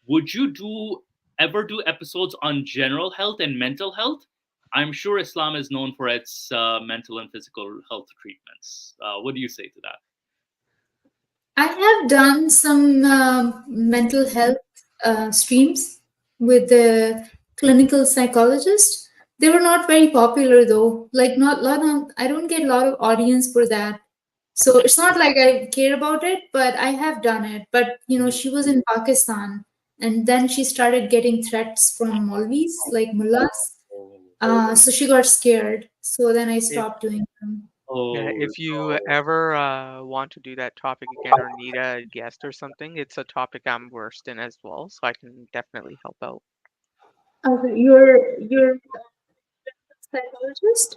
would you ever do episodes on general health and mental health? I'm sure Islam is known for its mental and physical health treatments. What do you say to that? I have done some mental health streams with the clinical psychologist. They were not very popular though. Like I don't get a lot of audience for that. So it's not like I care about it, but I have done it. But she was in Pakistan, and then she started getting threats from Maulvis, like mullahs. So she got scared. So then I stopped doing them. Yeah, if you ever want to do that topic again or need a guest or something, it's a topic I'm versed in as well, so I can definitely help out. Okay, you're a psychologist?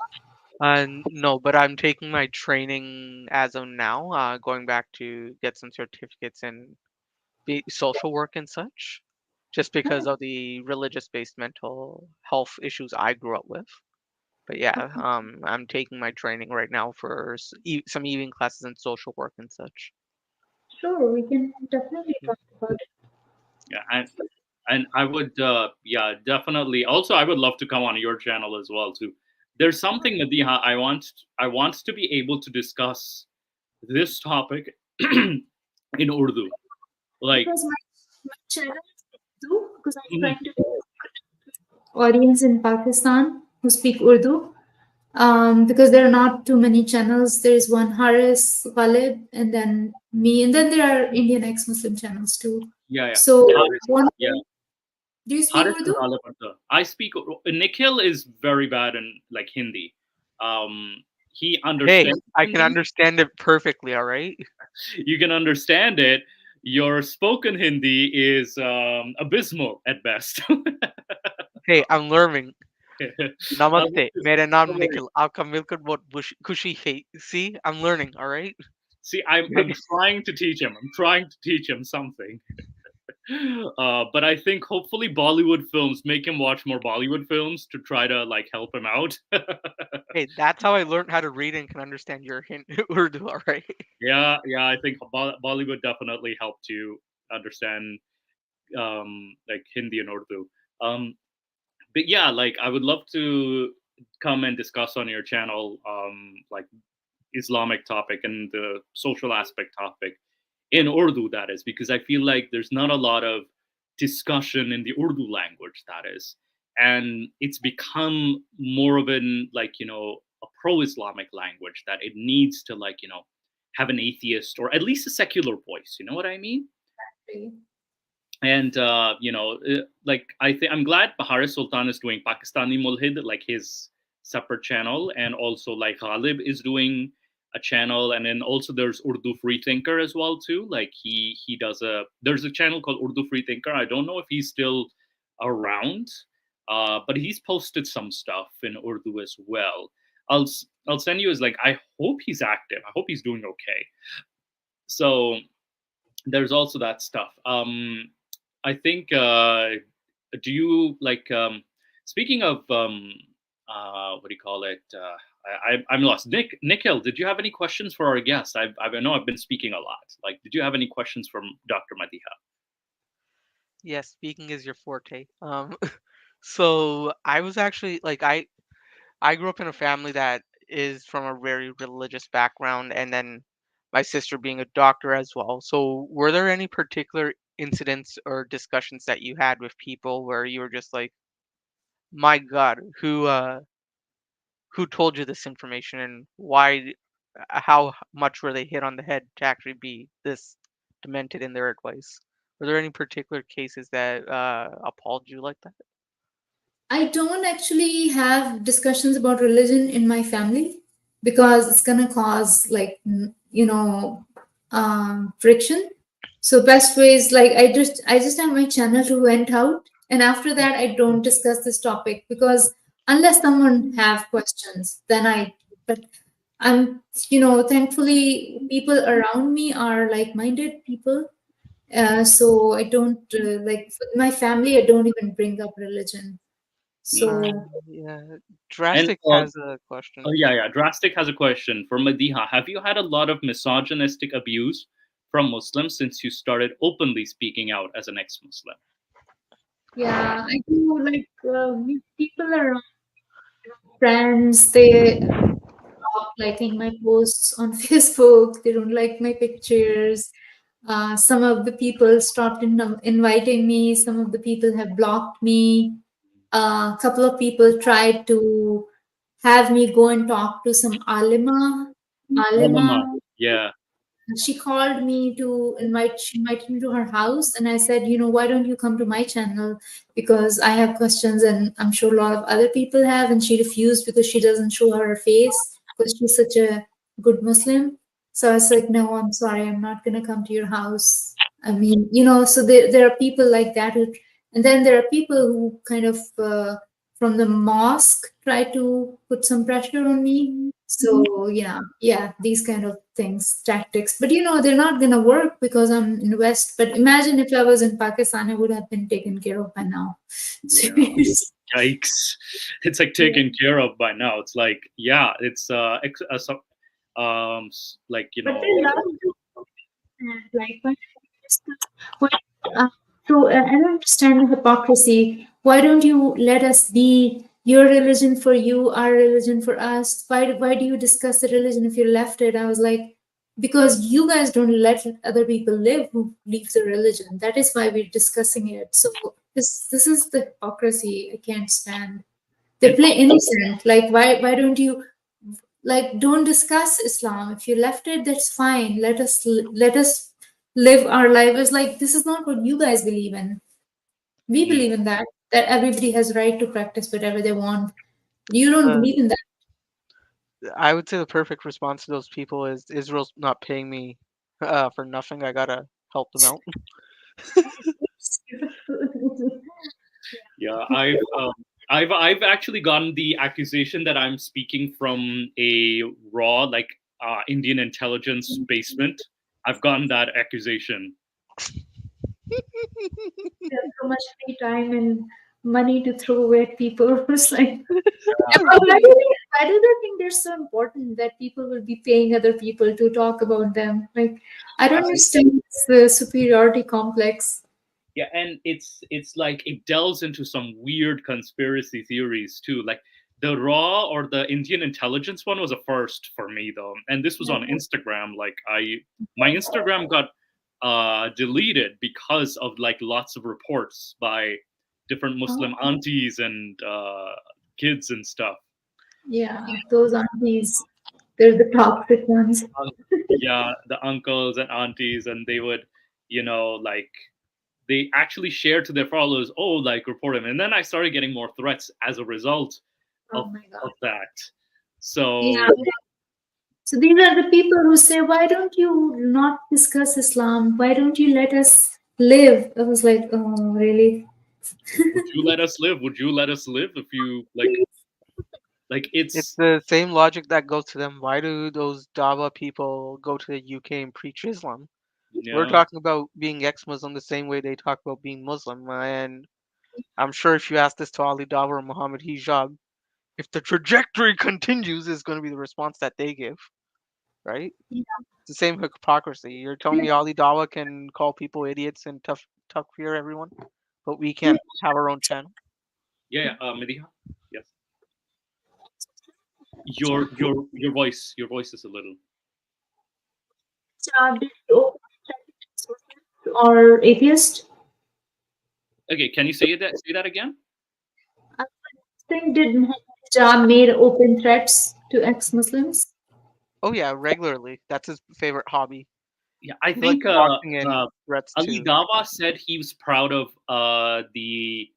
No, but I'm taking my training as of now, going back to get some certificates in social work and such, just because of the religious-based mental health issues I grew up with. But yeah, I'm taking my training right now for some evening classes in social work and such. Sure, we can definitely talk about it. Yeah, and I would, definitely. Also, I would love to come on your channel as well too. There's something, Madiha, I want to be able to discuss this topic in Urdu. Like, because my channel is Urdu, because I'm trying to get audience in Pakistan who speak Urdu. because there are not too many channels. There is one Haris, Ghalib, and then me, and then there are Indian ex-Muslim channels too. Yeah. So Haris, yeah. Do you speak Haris and Urdu? Ghalib are I speak. Nikhil is very bad in like Hindi. He Hey, understands I can Hindi. understand it perfectly. All right. You can understand it. Your spoken Hindi is abysmal at best. Hey, I'm learning. Namaste. Which is मेरा नाम no worries. Nikhil. आपका मिलकर बहुत खुशी है. See, I'm learning. All right. See, I'm trying to teach him. I'm trying to teach him something. But I think hopefully Bollywood films make him watch more Bollywood films to try to like help him out. Hey, that's how I learned how to read and can understand your Urdu. All right. Yeah, I think Bollywood definitely helped you understand like Hindi and Urdu. But yeah, like I would love to come and discuss on your channel like Islamic topic and the social aspect topic in Urdu, that is, because I feel like there's not a lot of discussion in the Urdu language, that is, and it's become more of an like a pro-Islamic language that it needs to like have an atheist or at least a secular voice. You know what I mean? And like I'm glad Bahar Sultan is doing Pakistani Mulhid, like his separate channel, and also like Ghalib is doing a channel, and then also there's Urdu Freethinker as well too. Like he does there's a channel called Urdu Freethinker. I don't know if he's still around, but he's posted some stuff in Urdu as well. I'll send you his, like, I hope he's active. I hope he's doing okay. So there's also that stuff. I think do you like speaking of what do you call it? I'm lost. Nikhil, did you have any questions for our guest? I know I've been speaking a lot. Like, did you have any questions from Dr. Madiha? Yes, speaking is your forte. So I was actually like I grew up in a family that is from a very religious background, and then my sister being a doctor as well. So were there any particular incidents or discussions that you had with people where you were just like, my God, who told you this information and why, how much were they hit on the head to actually be this demented in their advice? Were there any particular cases that appalled you like that? I don't actually have discussions about religion in my family because it's gonna cause like friction. So best way is like I just have my channel to vent out, and after that I don't discuss this topic because unless someone have questions, then but I'm thankfully people around me are like-minded people. So I don't like with my family. I don't even bring up religion. So Yeah, And Drastic has a question. oh yeah, Drastic has a question for Madiha. Have you had a lot of misogynistic abuse from Muslims since you started openly speaking out as an ex-Muslim? yeah, I do like meet people around friends. They stop liking my posts on Facebook. They don't like my pictures. Some of the people stopped inviting me. Some of the people have blocked me. A couple of people tried to have me go and talk to some alima. Yeah. She called me to she invited me to her house, and I said, why don't you come to my channel, because I have questions and I'm sure a lot of other people have. And she refused because she doesn't show her face because she's such a good Muslim. So I was like, no, I'm sorry, I'm not going to come to your house. I mean, so there are people like that and then there are people who kind of from the mosque try to put some pressure on me. So yeah, these kind of things, tactics. But they're not gonna work because I'm in the West. But imagine if I was in Pakistan, I would have been taken care of by now. Yeah. Yikes! It's like taken care of by now. It's like it's like But they love to like what, so I don't understand the hypocrisy. Why don't you let us be your religion for you, our religion for us? Why do you discuss the religion if you left it? I was like, because you guys don't let other people live who leave the religion. That is why we're discussing it. So this is the hypocrisy I can't stand. They play innocent. Like, why don't you, like, don't discuss Islam? If you left it, that's fine. Let us live our life. It's like, this is not what you guys believe in. We believe in that everybody has right to practice whatever they want. You don't believe in that. I would say the perfect response to those people is Israel's not paying me for nothing. I gotta help them out. Yeah, I've actually gotten the accusation that I'm speaking from a raw, like, Indian intelligence basement. I've gotten that accusation. There's so much free time and money to throw away at people. It's like, why do they think they're so important that people will be paying other people to talk about them? Like, I don't understand the superiority complex. Yeah, and it's like it delves into some weird conspiracy theories too. Like the raw or the Indian intelligence one was a first for me though, and this was on Instagram. Like my Instagram got deleted because of like lots of reports by different Muslim aunties and kids and stuff. Yeah, those aunties, they're the toxic ones. Yeah, the uncles and aunties, and they would, like they actually shared to their followers, oh, like report him. And then I started getting more threats as a result Oh of, my God. of that. So Yeah. So these are the people who say, why don't you not discuss Islam? Why don't you let us live? I was like, oh, really? would you let us live? Would you let us live if you like It's the same logic that goes to them. Why do those Dawa people go to the UK and preach Islam? We're talking about being ex-Muslim the same way they talk about being Muslim. And I'm sure if you ask this to Ali Dawa or Muhammad Hijab, if the trajectory continues, is going to be the response that they give, right? Yeah. It's the same hypocrisy. You're telling me Ali Dawa can call people idiots and tough fear everyone, but we can't have our own channel. Yeah, Madiha, yes. Your voice is a little. Or atheist? Okay, can you say that again? I think did Hijab made open threats to ex-Muslims? Oh yeah, regularly. That's his favorite hobby. Yeah, I He think likes boxing and threats Ali too. Dawa said he was proud of the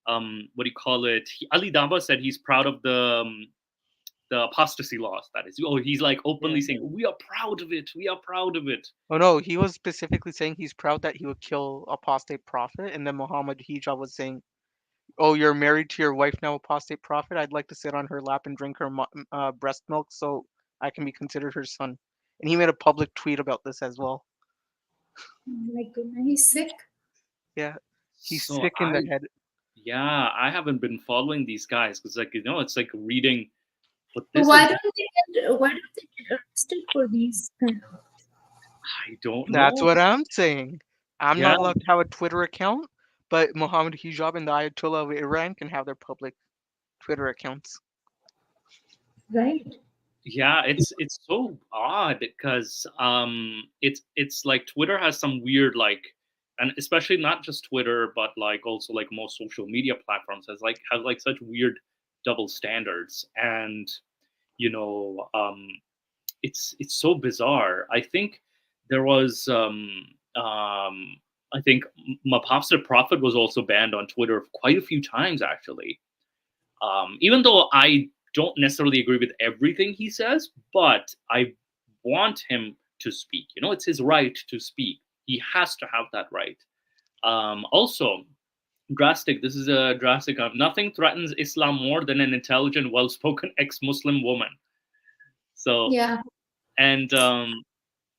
what do you call it? Ali Dawa said he's proud of the apostasy laws. That is, he's like openly saying we are proud of it. We are proud of it. Oh no, he was specifically saying he's proud that he would kill apostate prophet, and then Muhammad Hijab was saying, "Oh, you're married to your wife now, apostate prophet. I'd like to sit on her lap and drink her breast milk, so I can be considered her son." And he made a public tweet about this as well. Oh my goodness, he's sick. Yeah, he's So sick in the head. Yeah, I haven't been following these guys because, like, it's like reading. But So this why is, don't they get arrested for these kind of? I don't That's know. what I'm saying. I'm Yeah. not allowed to have a Twitter account, but Muhammad Hijab and the Ayatollah of Iran can have their public Twitter accounts. Right. Yeah, it's so odd because it's like Twitter has some weird, like, and especially not just Twitter but like also like most social media platforms have like such weird double standards, and you know it's so bizarre. I think there was I think Mapopster Prophet was also banned on Twitter quite a few times actually. Even though I don't necessarily agree with everything he says, but I want him to speak. It's his right to speak. He has to have that right. Also, drastic. This is a drastic. Nothing threatens Islam more than an intelligent, well-spoken ex-Muslim woman. So, Yeah. and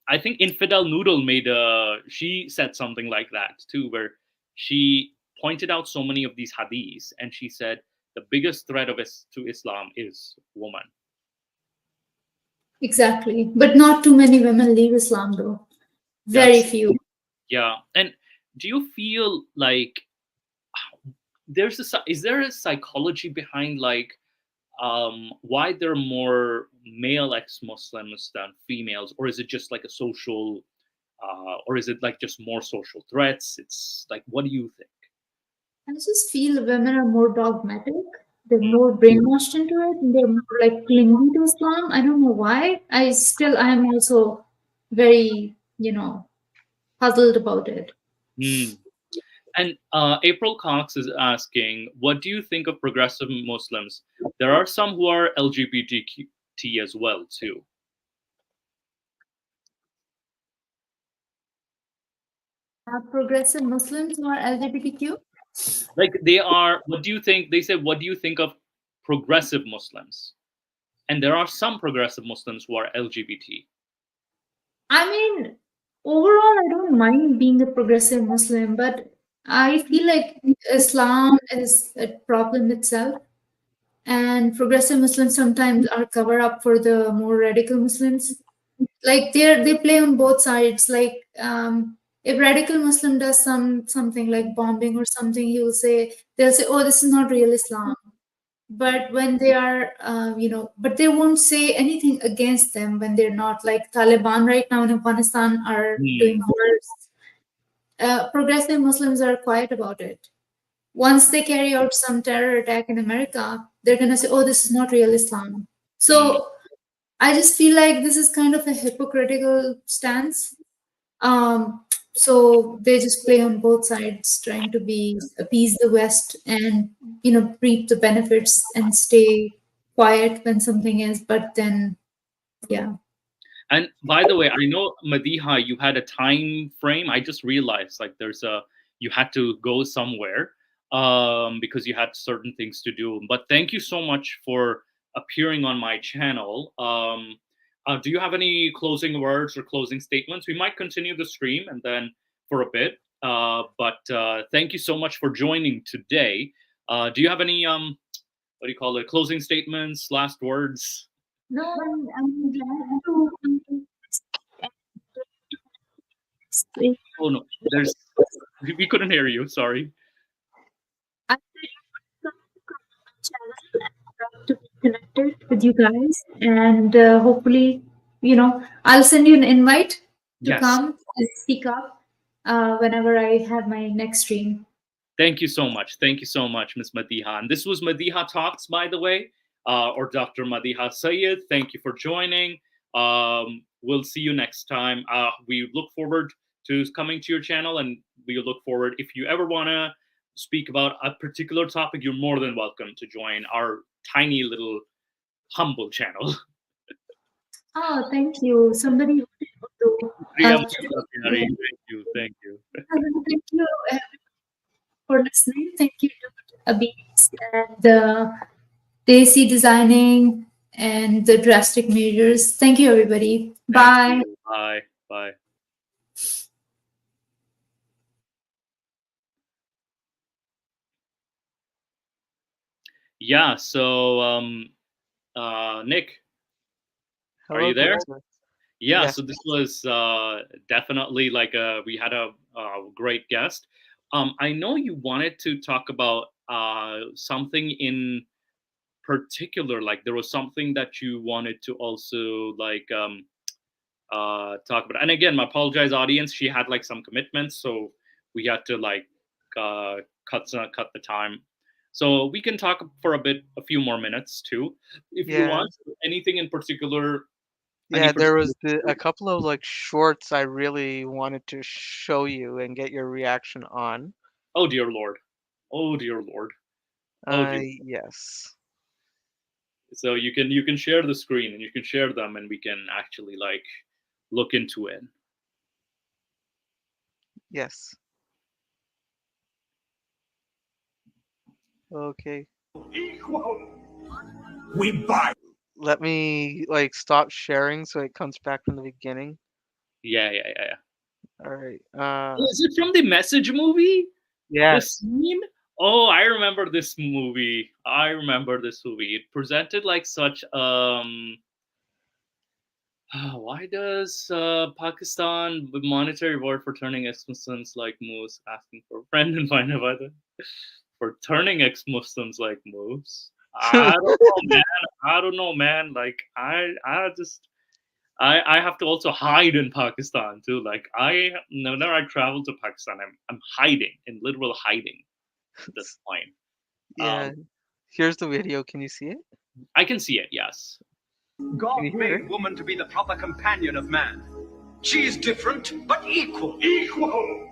I think Infidel Noodle she said something like that too, where she pointed out so many of these hadiths, and she said the biggest threat to Islam is woman. Exactly. But not too many women leave Islam though. Very few. Yeah. And do you feel like is there a psychology behind like why there are more male ex-Muslims than females, or is it just like a social or is it like just more social threats? It's like, what do you think? I just feel women are more dogmatic. they're more brainwashed into it, and they're more like clingy to Islam. I don't know why. I am also very, puzzled about it. Hmm. And April Cox is asking, what do you think of progressive Muslims? There are some who are LGBTQ as well, too. Progressive Muslims who are LGBTQ. Like they are, what do you think? They said, what do you think of progressive Muslims? And there are some progressive Muslims who are LGBT. I mean, overall, I don't mind being a progressive Muslim, but I feel like Islam is a problem itself, and progressive Muslims sometimes are cover up for the more radical Muslims. Like they play on both sides. Like if radical Muslim does something like bombing or something, they'll say, "Oh, this is not real Islam." But when they are but they won't say anything against them when they're not, like Taliban right now in Afghanistan are doing horrors. Progressive Muslims are quiet about it. Once they carry out some terror attack in America, they're going to say, "Oh, this is not real Islam." So I just feel like this is kind of a hypocritical stance. um, so they just play on both sides, trying to be appease the West and reap the benefits and stay quiet when something is. But then, yeah. And by the way, I know Madiha, you had a time frame. I just realized like you had to go somewhere because you had certain things to do. But thank you so much for appearing on my channel. Do you have any closing words or closing statements? We might continue the stream and then for a bit. But thank you so much for joining today. Do you have any what do you call it? Closing statements, last words? No, I'm glad to speak. Oh no, we couldn't hear you. Sorry. I to be connected with you guys, and hopefully, I'll send you an invite to Yes. come and speak up whenever I have my next stream. Thank you so much. Thank you so much, Ms. Madiha. And this was Madiha Talks, by the way, or Dr. Madiha Syed. Thank you for joining. We'll see you next time. We look forward to coming to your channel, and we look forward, if you ever want to speak about a particular topic, you're more than welcome to join our tiny little humble channel. Oh, thank you. Somebody to Priya, help. thank you. Thank you. Thank you for listening. Thank you to Abis and Daisy Designing and the Drastic Measures. Thank you, everybody. Bye. Bye. Bye. Yeah, so Nick, Hello, are you there? Chris. Yeah, Yes. so this was definitely like we had a great guest. I know you wanted to talk about something in particular, like there was something that you wanted to also like talk about. And again, I apologize, audience. She had like some commitments, so we had to like cut the time. So we can talk for a few more minutes too, if you want. Anything in particular? Yeah, there was a couple of like shorts I really wanted to show you and get your reaction on. Oh dear Lord! Oh dear Lord! Oh dear. Yes. So you can share the screen and you can share them, and we can actually like look into it. Yes. Okay. We buy. Let me like stop sharing so it comes back from the beginning. Yeah. All right. Is it from the Message movie? Yeah. The scene? Oh, I remember this movie. It presented like such why does Pakistan with monetary reward for turning ex-Muslims like Moose asking for a friend and find out whether for turning ex-Muslims like Moose? I don't know, man. Like I have to also hide in Pakistan too. Like whenever I travel to Pakistan, I'm hiding, in literal hiding at this point. Yeah. Here's the video. Can you see it? I can see it, yes. God Can you hear made it? woman to be the proper companion of man. She is different, but equal. Equal!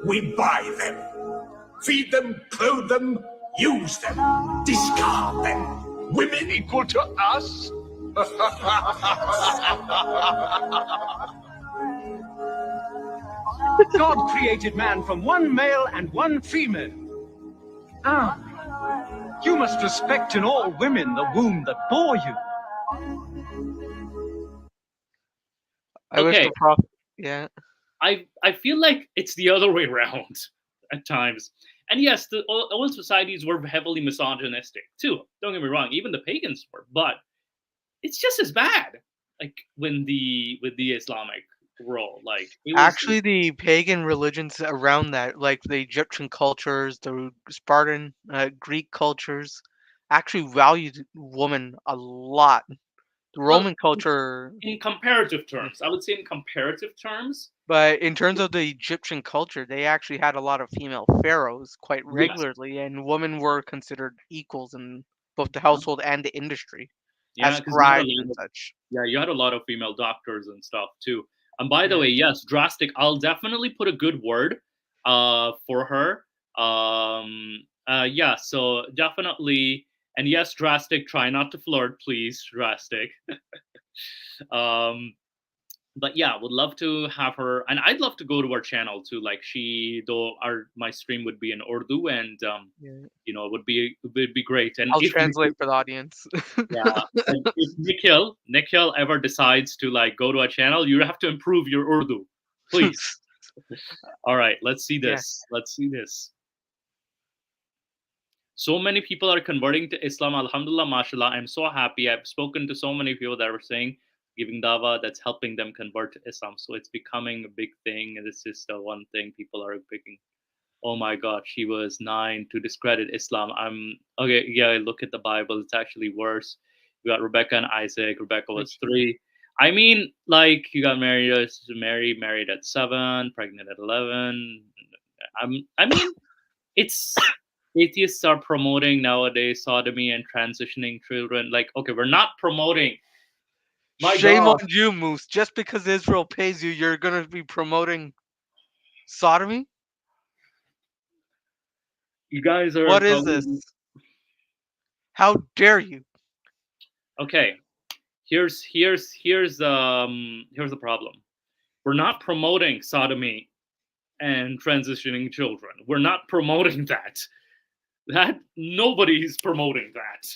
We buy them, feed them, clothe them, use them, discard them. Women Equal to us? God created man from one male and one female. You must respect in all women the womb that bore you. I wish Okay. the prof. Yeah. I feel like it's the other way around at times. And yes, the old societies were heavily misogynistic too. Don't get me wrong, even the pagans were, but it's just as bad. Like with the Islamic world, like it was, Actually, the pagan religions around that, like the Egyptian cultures, the Spartan, Greek cultures, actually valued woman a lot. The Roman culture, in comparative terms. I would say in comparative terms. but in terms of the Egyptian culture, they actually had a lot of female pharaohs quite Yes. regularly, and women were considered equals in both the household and the industry Yeah, as because you had a scribes lot and of, such. yeah, you had a lot of female doctors and stuff too. And by the Yeah. way, yes, drastic. I'll definitely put a good word for her. Yeah, so definitely, and yes, drastic. Try not to flirt, please, drastic. um, but yeah, would love to have her, and I'd love to go to her channel too. Like though my stream would be in Urdu, and Yeah. it would be great. And I'll if translate for the audience. yeah, and if Nikhil ever decides to like go to a channel, you have to improve your Urdu, please. All right, let's see Yeah. this. Let's see this. So many people are converting to Islam. Alhamdulillah, mashallah. I'm so happy. I've spoken to so many people that were saying giving dawah that's helping them convert to Islam. So it's becoming a big thing. And this is the one thing people are picking. Oh my God, she was 9 to discredit Islam. I'm okay. Yeah, look at the Bible. It's actually worse. You got Rebecca and Isaac. Rebecca was 3. I mean, like you got married at 7, pregnant at 11. I mean, it's atheists are promoting nowadays sodomy and transitioning children. Like, okay, we're not promoting. My Shame God, on you, Moose. Just because Israel pays you, you're gonna be promoting sodomy? you guys are. What is this? How dare you? Okay, here's the problem. We're not promoting sodomy and transitioning children. We're not promoting that. Nobody's promoting that.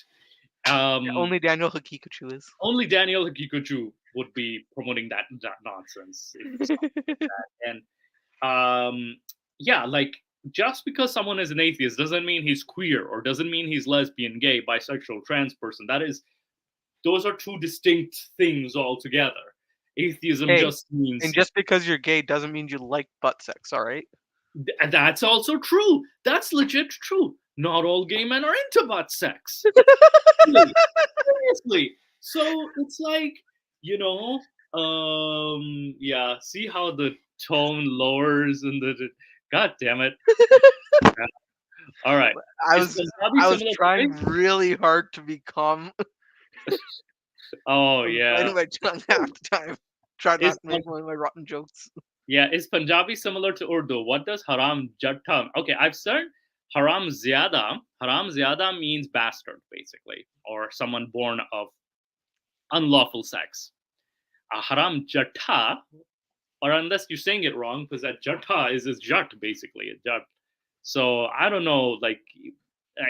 Only Daniel Hakikachu is. Only Daniel Hikikochu would be promoting that nonsense. And yeah, like just because someone is an atheist doesn't mean he's queer or doesn't mean he's lesbian, gay, bisexual, trans person. Those are two distinct things altogether. Atheism Hey, just means, and just because you're gay doesn't mean you like butt sex, all right? that's also true. That's legit true. Not all gay men are into butt sex. Seriously. So it's like, yeah, see how the tone lowers and God damn it. Yeah. All right. I Is was Punjabi similar to trying pig? really hard to be calm. Oh I was yeah. biting my tongue half the time. Try not Is to make one of my rotten jokes. Yeah, is Punjabi similar to Urdu? What does haram jatta? Okay, I've said haram zyada. Haram zyada means bastard, basically, or someone born of unlawful sex. Haram jatta, or unless you're saying it wrong, because that jatta is jat, basically, a jat. So I don't know, like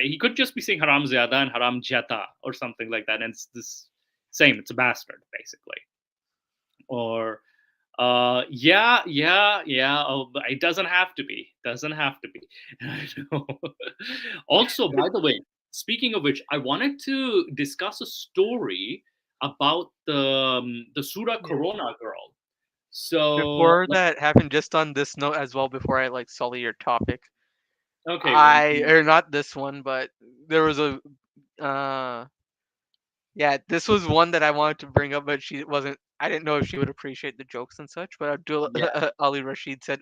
he could just be saying haram zyada and haram jata or something like that, and it's this same. It's a bastard, basically, or. Yeah. Oh, but it doesn't have to be. Doesn't have to be. I know. Also, by the way, speaking of which, I wanted to discuss a story about the Surah Corona girl. So Before that happened, just on this note as well, before I like sully your topic, okay, or not this one, but there was a yeah, this was one that I wanted to bring up, but she wasn't. I didn't know if she would appreciate the jokes and such. But Abdul yeah, Ali Rashid said,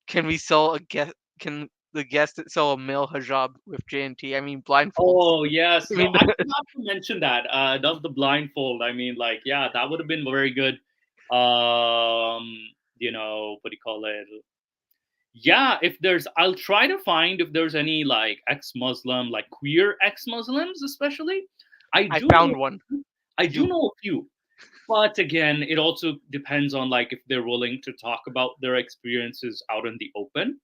"Can we sell a guest? Can the guests that sell a male hijab with JNT. I mean, blindfolds. Oh yes, I no, mean, I forgot to mention that. Of the blindfold. I mean, like, yeah, that would have been very good. You know, what do you call it? Yeah, if there's, I'll try to find if there's any like ex-Muslim, like queer ex-Muslims, especially. I do found know, one. I do You- know a few, but again, it also depends on like if they're willing to talk about their experiences out in the open,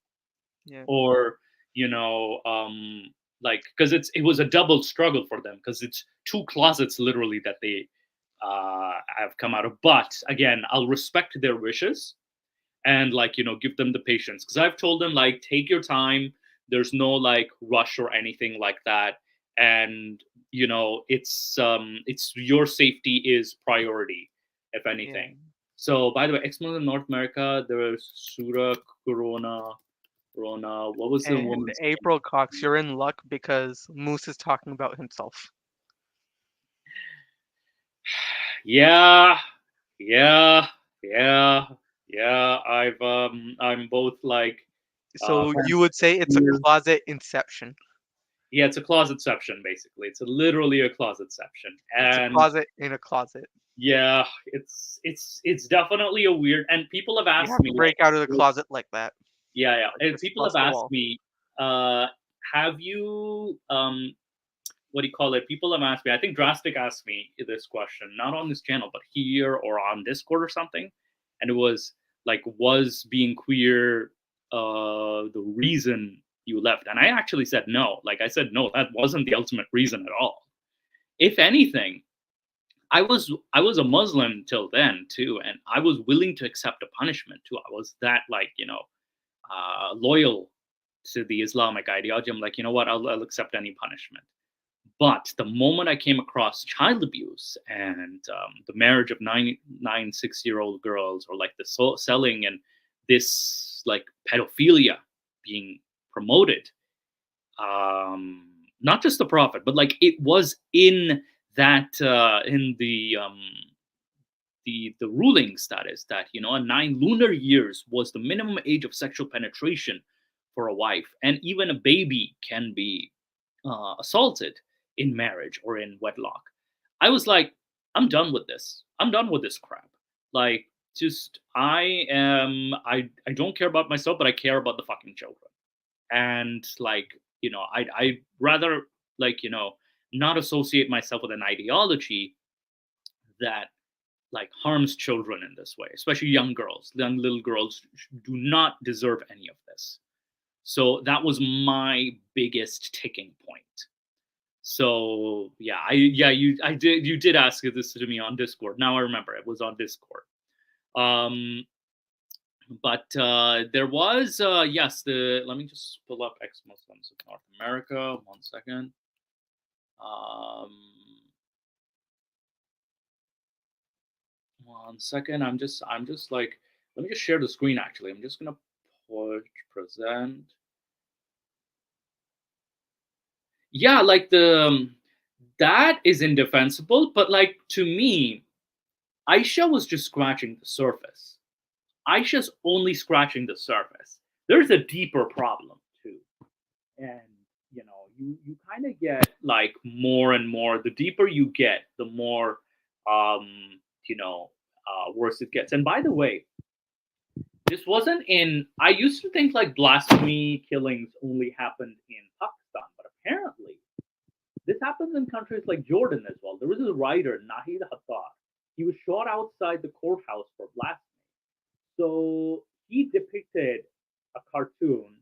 Yeah. or you know, like, because it was a double struggle for them, because it's two closets literally that they have come out of. But again, I'll respect their wishes and, like, you know, give them the patience, because I've told them, like, take your time, there's no like rush or anything like that, and you know, it's your safety is priority, if anything. So by the way, ex-Muslim North America, there was Sura Corona, what was the And woman's name? April Cox, you're in luck because Moose is talking about himself. Yeah, I'm both like, So you would say it's a closet inception. yeah, it's a closetception basically. It's literally a closetception, It's a and closet in a closet. yeah, it's definitely a weird. And people have You asked have me, to break out of the closet like that. yeah, and Just people have bust the asked wall. me, have you what do you call it? People have asked me. I think Drastic asked me this question, not on this channel, but here or on Discord or something. And it was like, was being queer the reason you left? And I actually said no. Like, I said no, that wasn't the ultimate reason at all. If anything, I was a Muslim till then too, and I was willing to accept a punishment too. I was that, like, you know, loyal to the Islamic ideology. I'm like, you know what, I'll accept any punishment. But the moment I came across child abuse and the marriage of 6-year-old girls, or like the selling and this like pedophilia being promoted, not just the Prophet, but like it was in that in the rulings, that is that, you know, 9 lunar years was the minimum age of sexual penetration for a wife, and even a baby can be assaulted in marriage or in wedlock. I was like, I'm done with this. I'm done with this crap. Like, just I don't care about myself, but I care about the fucking children. And like, you know, I'd rather, like, you know, not associate myself with an ideology that like harms children in this way, especially young girls. Young little girls do not deserve any of this. So that was my biggest ticking point. So yeah, you did ask this to me on Discord. Now I remember, it was on Discord. But there was yes, let me just pull up ex-Muslims of North America. 1 second. One second. I'm just like, let me just share the screen. Actually, I'm just gonna present. Yeah, like that is indefensible, but like, to me, Aisha was just scratching the surface. Aisha's only scratching the surface. There's a deeper problem too, and you know, you kind of get like more and more. The deeper you get, the more you know, worse it gets. And by the way, this wasn't in. I used to think like blasphemy killings only happened in Pakistan, but apparently this happens in countries like Jordan as well. There was a writer, Nahid Hattar. He was shot outside the courthouse for blasphemy. So he depicted a cartoon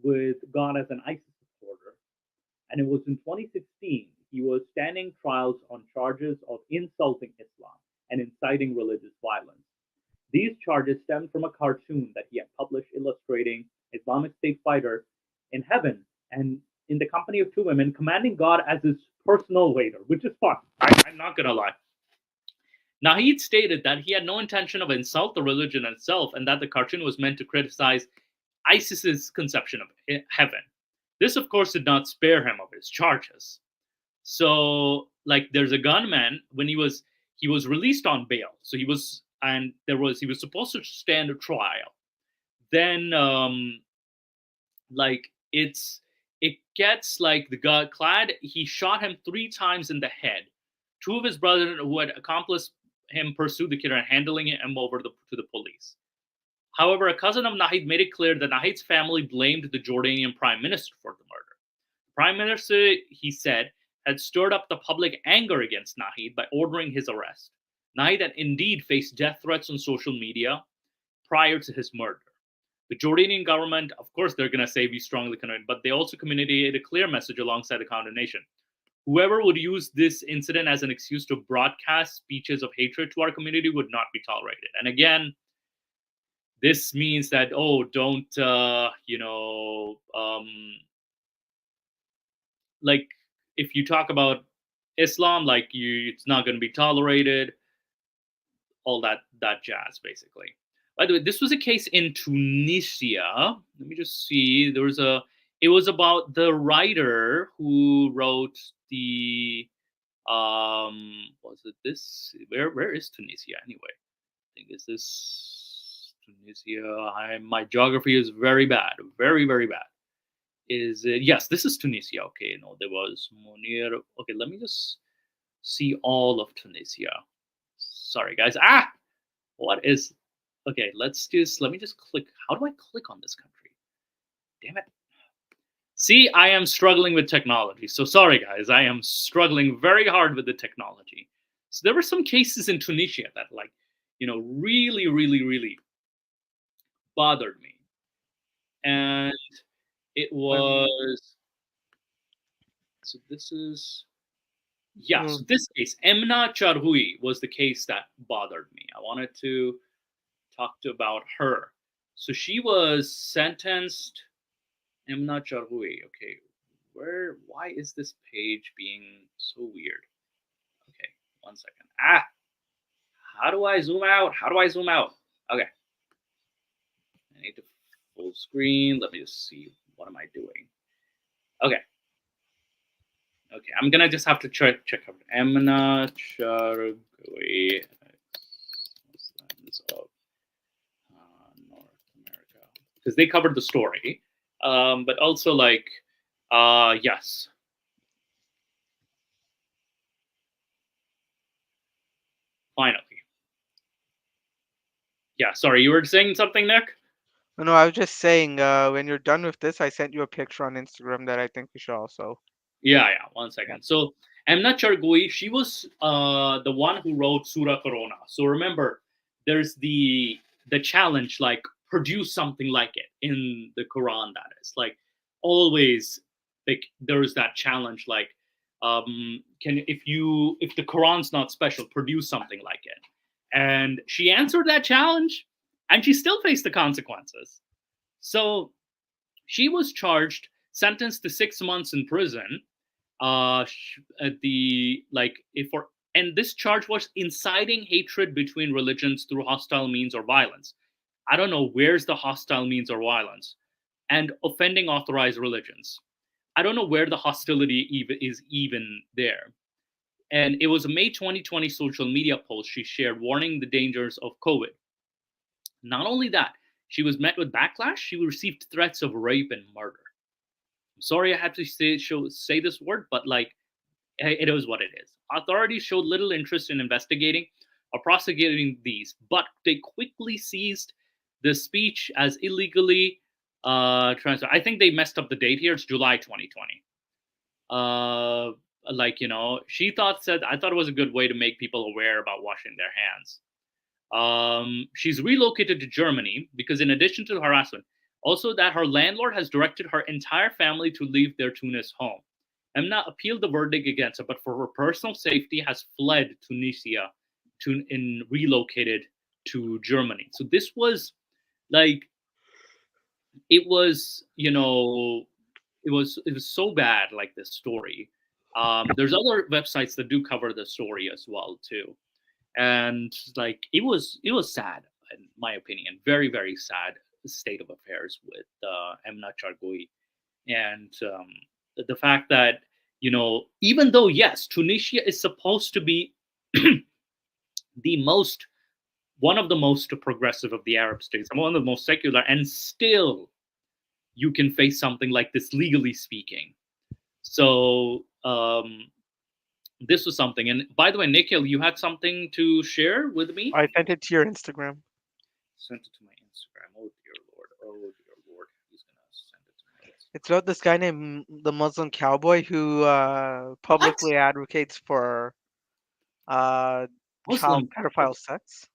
with God as an ISIS supporter. And it was in 2016. He was standing trials on charges of insulting Islam and inciting religious violence. These charges stemmed from a cartoon that he had published illustrating Islamic State fighter in heaven and in the company of 2 women, commanding God as his personal waiter, which is fun. I'm not going to lie. Nahid stated that he had no intention of insult the religion itself, and that the cartoon was meant to criticize ISIS's conception of heaven. This, of course, did not spare him of his charges. So, like, there's a gunman when he was released on bail. So he was supposed to stand a trial. Then, like, it gets like the guy clad. He shot him 3 times in the head. 2 of his brothers who had accomplice him pursued the killer and handling him over to the police. However, a cousin of Nahid made it clear that Nahid's family blamed the Jordanian prime minister for the murder. The prime minister, he said, had stirred up the public anger against Nahid by ordering his arrest. Nahid had indeed faced death threats on social media prior to his murder. The Jordanian government, of course, they're going to say we strongly condemn, but they also communicated a clear message alongside the condemnation. Whoever would use this incident as an excuse to broadcast speeches of hatred to our community would not be tolerated. And again, this means that, don't, like, if you talk about Islam, like, it's not going to be tolerated, all that jazz, basically. By the way, this was a case in Tunisia. Let me just see. It was about the writer who wrote the, was it this? Where is Tunisia anyway? I think is this Tunisia. My geography is very bad, very, very bad. Is it? Yes, this is Tunisia. Okay, no, there was Munir. Okay, let me just see all of Tunisia. Sorry, guys. What is? Okay, let me just click. How do I click on this country? Damn it. See, I am struggling with technology. So sorry, guys. I am struggling very hard with the technology. So there were some cases in Tunisia that, like, really, really, really bothered me. And it was, so this is, yeah, so this case, Emna Charhui was the case that bothered me. I wanted to talk about her. So she was sentenced, Emna Charhui. Okay, why is this page being so weird? Okay, 1 second. How do I zoom out? Okay. I need to full screen. Let me just see. What am I doing? Okay, I'm gonna just have to check out Emna Charhui, Muslims of North America, because they covered the story, but also like, yes. Finally. Yeah, sorry, you were saying something, Nick? No, I was just saying, when you're done with this, I sent you a picture on Instagram that I think we should also. Yeah, 1 second. So Emna Chargui, she was the one who wrote Surah Corona. So remember, there's the challenge, like, produce something like it in the Quran. That is, like, always, like, there's that challenge, like, if the Quran's not special, produce something like it. And she answered that challenge, and she still faced the consequences. So she was charged, sentenced to 6 months in prison. And this charge was inciting hatred between religions through hostile means or violence. I don't know where's the hostile means or violence, and offending authorized religions. I don't know where the hostility is even there. And it was a May 2020 social media post she shared warning the dangers of COVID. Not only that, she was met with backlash. She received threats of rape and murder. I'm sorry I had to say this word, but, like, it is what it is. Authorities showed little interest in investigating or prosecuting these, but they quickly seized the speech as illegally transferred. I think they messed up the date here. It's July 2020. She I thought it was a good way to make people aware about washing their hands. She's relocated to Germany because, in addition to harassment, also that her landlord has directed her entire family to leave their Tunis home. Emna appealed the verdict against her, but for her personal safety has fled Tunisia and relocated to Germany. So this was, like, it was so bad, like, this story. There's other websites that do cover the story as well too. And, like, it was sad, in my opinion, very, very sad state of affairs with Emna Chargui. And the fact that, even though, yes, Tunisia is supposed to be one of the most progressive of the Arab states, and one of the most secular, and still, you can face something like this legally speaking. So this was something. And by the way, Nikhil, you had something to share with me? I sent it to your Instagram. Sent it to my Instagram. Oh dear Lord. Oh dear Lord. He's gonna send it to my Instagram. It's about this guy named the Muslim Cowboy who publicly advocates for child Muslim. pedophile sex.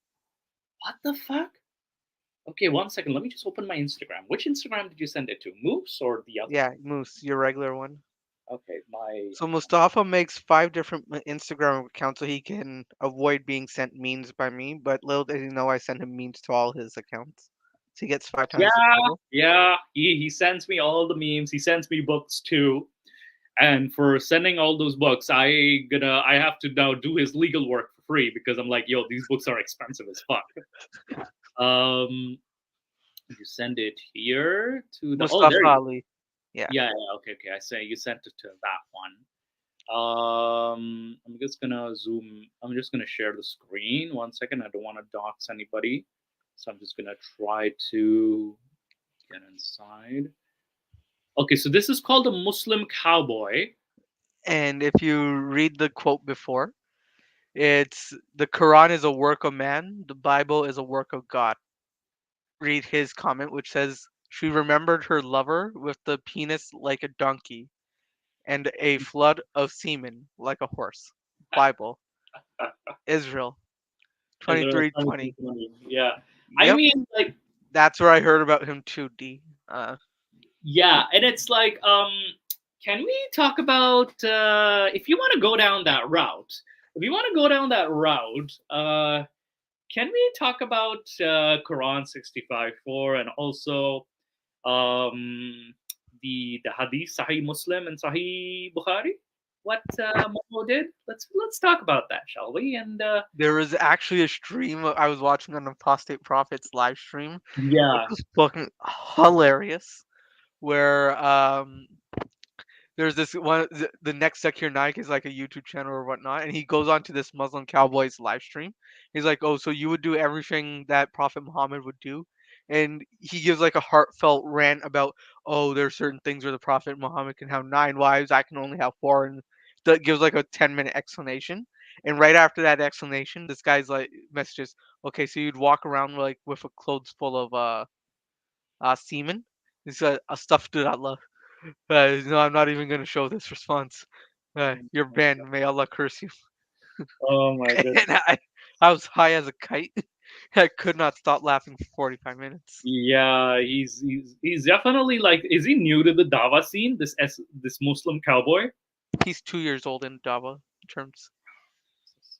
What the fuck? Okay, 1 second. Let me just open my Instagram. Which Instagram did you send it to? Moose or the other? Yeah, Moose, your regular one. Okay, my. So Mustafa makes 5 different Instagram accounts so he can avoid being sent memes by me. But little does he know I send him memes to all his accounts, so he gets 5 times the trouble. Yeah. He sends me all the memes. He sends me books too. And for sending all those books, I have to now do his legal work for free because I'm like, yo, these books are expensive as fuck. You send it here to the Mustafa Ali. Yeah. Okay. I say you sent it to that one. I'm just gonna zoom. I'm just gonna share the screen. 1 second. I don't want to dox anybody, so I'm just gonna try to get inside. Okay, so this is called a Muslim Cowboy. And if you read the quote before, it's the Quran is a work of man, the Bible is a work of God. Read his comment, which says, she remembered her lover with the penis like a donkey and a flood of semen like a horse. Bible. Israel. 23:20. Yeah. Yep. I mean, like, that's where I heard about him too, D. Yeah, and it's like, can we talk about if you want to go down that route? If you want to go down that route, can we talk about Quran 65:4 and also the Hadith Sahih Muslim and Sahih Bukhari? What Momo did? Let's talk about that, shall we? And there was actually a stream I was watching on the Apostate Prophets live stream. Yeah, it was fucking hilarious. Where there's this one, the next Zakir Naik is like a YouTube channel or whatnot, and he goes on to this Muslim Cowboys live stream. He's like, oh, so you would do everything that Prophet Muhammad would do? And he gives like a heartfelt rant about, oh, there's certain things where the Prophet Muhammad can have 9 wives, I can only have 4, and that gives like a 10-minute explanation. And right after that explanation, this guy's like messages, okay, so you'd walk around like with a clothes full of semen. He's stuff to Allah. No, I'm not even going to show this response. You're banned. May Allah curse you. Oh my goodness. And I was high as a kite. I could not stop laughing for 45 minutes. Yeah, he's definitely like, is he new to the Dawa scene? This Muslim Cowboy? He's 2 years old in Dawa terms.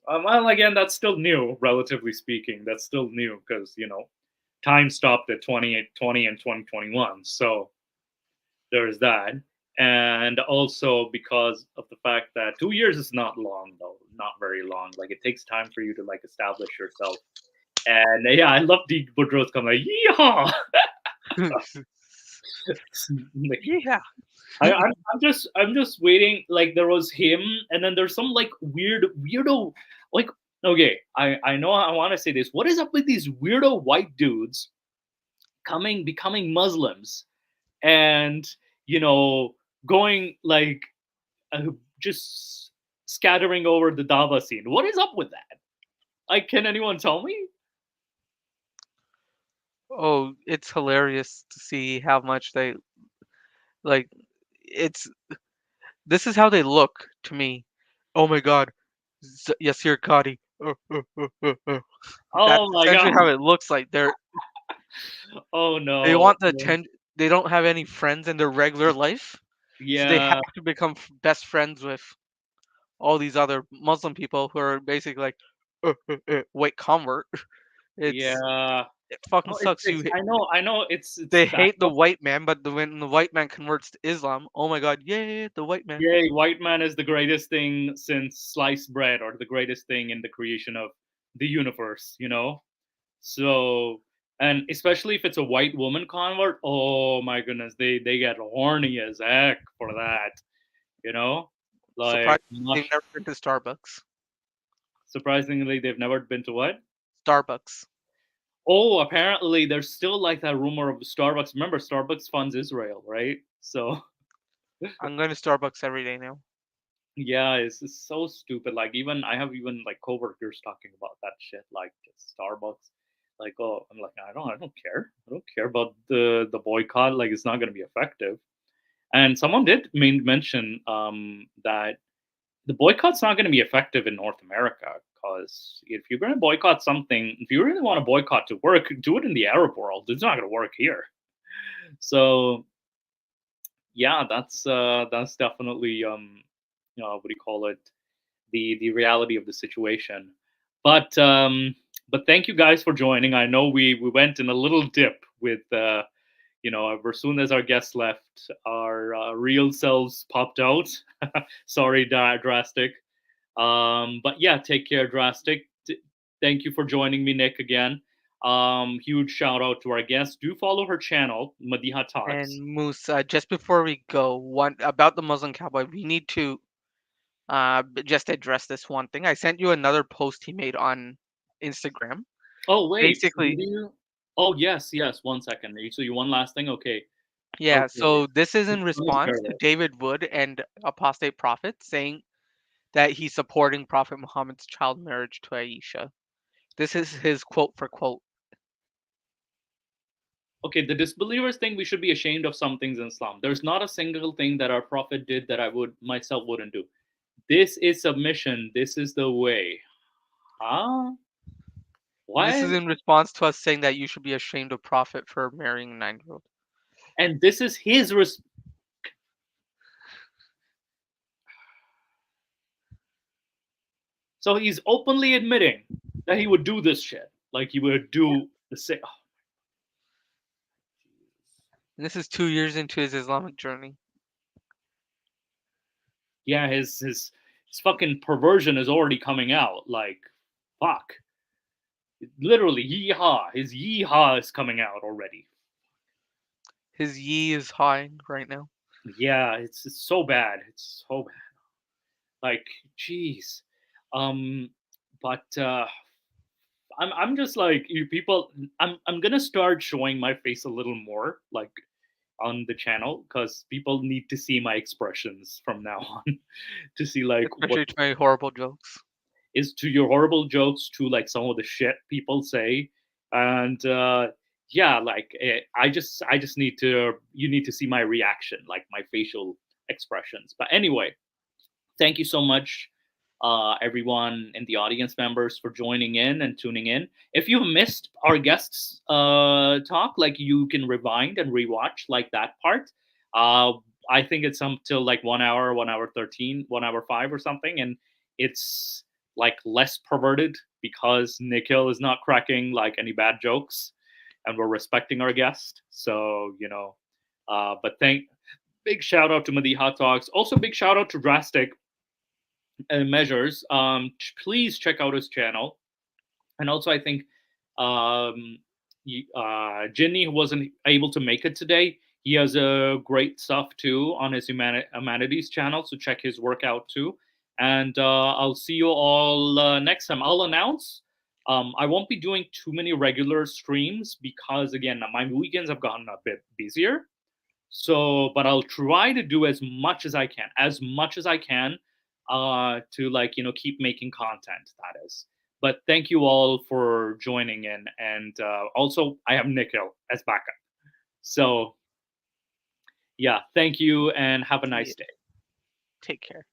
Well, again, that's still new, relatively speaking. That's still new because, time stopped at 2020 and 2021. So there's that. And also because of the fact that 2 years is not long, though. Not very long. Like, it takes time for you to, like, establish yourself. And, yeah, I love the Boudreaux's comment. Yeehaw! Yeah. I'm just waiting. Like, there was him, and then there's some, like, weirdo, like, okay, I know I want to say this. What is up with these weirdo white dudes becoming Muslims and, going, like, just scattering over the Dawa scene? What is up with that? Like, can anyone tell me? Oh, it's hilarious to see how much they, like, this is how they look to me. Oh my God. Yasir Qadi. Oh That's my essentially God. how it looks like. Oh no. They want the attention. They don't have any friends in their regular life. Yeah. So they have to become best friends with all these other Muslim people who are basically like, white convert. Yeah. It fucking sucks. I know. They hate the white man, but when the white man converts to Islam, oh my God, yay, the white man. Yay, white man is the greatest thing since sliced bread, or the greatest thing in the creation of the universe, So, and especially if it's a white woman convert, oh my goodness, they get horny as heck for that, Like, they've never been to Starbucks. Surprisingly, they've never been to what? Starbucks. Oh, apparently there's still like that rumor of Starbucks. Remember, Starbucks funds Israel, right? So I'm going to Starbucks every day now. yeah, it's so stupid. Like even I have even like coworkers talking about that shit, like just Starbucks. Like, oh, I'm like, I don't care. I don't care about the boycott. Like, it's not going to be effective. And someone did mention that the boycott's not going to be effective in North America because if you're going to boycott something, if you really want to boycott to work, do it in the Arab world. It's not going to work here. So yeah, that's definitely what do you call it? The reality of the situation. But thank you guys for joining. I know we went in a little dip with as soon as our guests left, our real selves popped out. Sorry, Drastic. But yeah, take care, Drastic. Thank you for joining me, Nick, again. Huge shout out to our guest. Do follow her channel, Madiha Talks. And Moose, just before we go, one about the Muslim cowboy, we need to just address this one thing. I sent you another post he made on Instagram. Oh wait, Basically, oh yes. 1 second. So you one last thing, okay? yeah. Okay. So this is in Let's response start to it. David Wood and apostate prophet saying that he's supporting Prophet Muhammad's child marriage to Aisha. This is his quote for quote. Okay, the disbelievers think we should be ashamed of some things in Islam. There's not a single thing that our prophet did that I would myself wouldn't do. This is submission. This is the way. Huh? What? This is in response to us saying that you should be ashamed of Prophet for marrying a 9-year-old. And this is his So he's openly admitting that he would do this shit. Like he would do the same. Oh. And this is 2 years into his Islamic journey. Yeah, his fucking perversion is already coming out. Like, fuck. Literally, yeehaw. His yeehaw is coming out already. His yee is high right now. Yeah, it's so bad. It's so bad. Like, jeez. But I'm just like you people. I'm gonna start showing my face a little more, like on the channel, because people need to see my expressions from now on to see like Especially what to my horrible jokes. is to your horrible jokes to like some of the shit people say, and yeah, like I just need to you need to see my reaction, like my facial expressions. But anyway, thank you so much, everyone in the audience members for joining in and tuning in. If you missed our guests talk, like you can rewind and rewatch like that part. I think it's until like 1 hour, 1 hour 13, 1 hour 5 or something, and it's like less perverted because Nikhil is not cracking like any bad jokes, and we're respecting our guest. So but big shout out to Madiha Talks. Also, big shout out to Drastic Measures. Please check out his channel. And also, I think Ginny, who wasn't able to make it today, he has great stuff too on his humanities channel. So check his work out too. And I'll see you all next time. I'll announce. I won't be doing too many regular streams because, again, my weekends have gotten a bit busier. So, but I'll try to do as much as I can, to like keep making content. That is. But thank you all for joining in, and also I have Nikhil as backup. So, yeah, thank you, and have a nice day. Take care.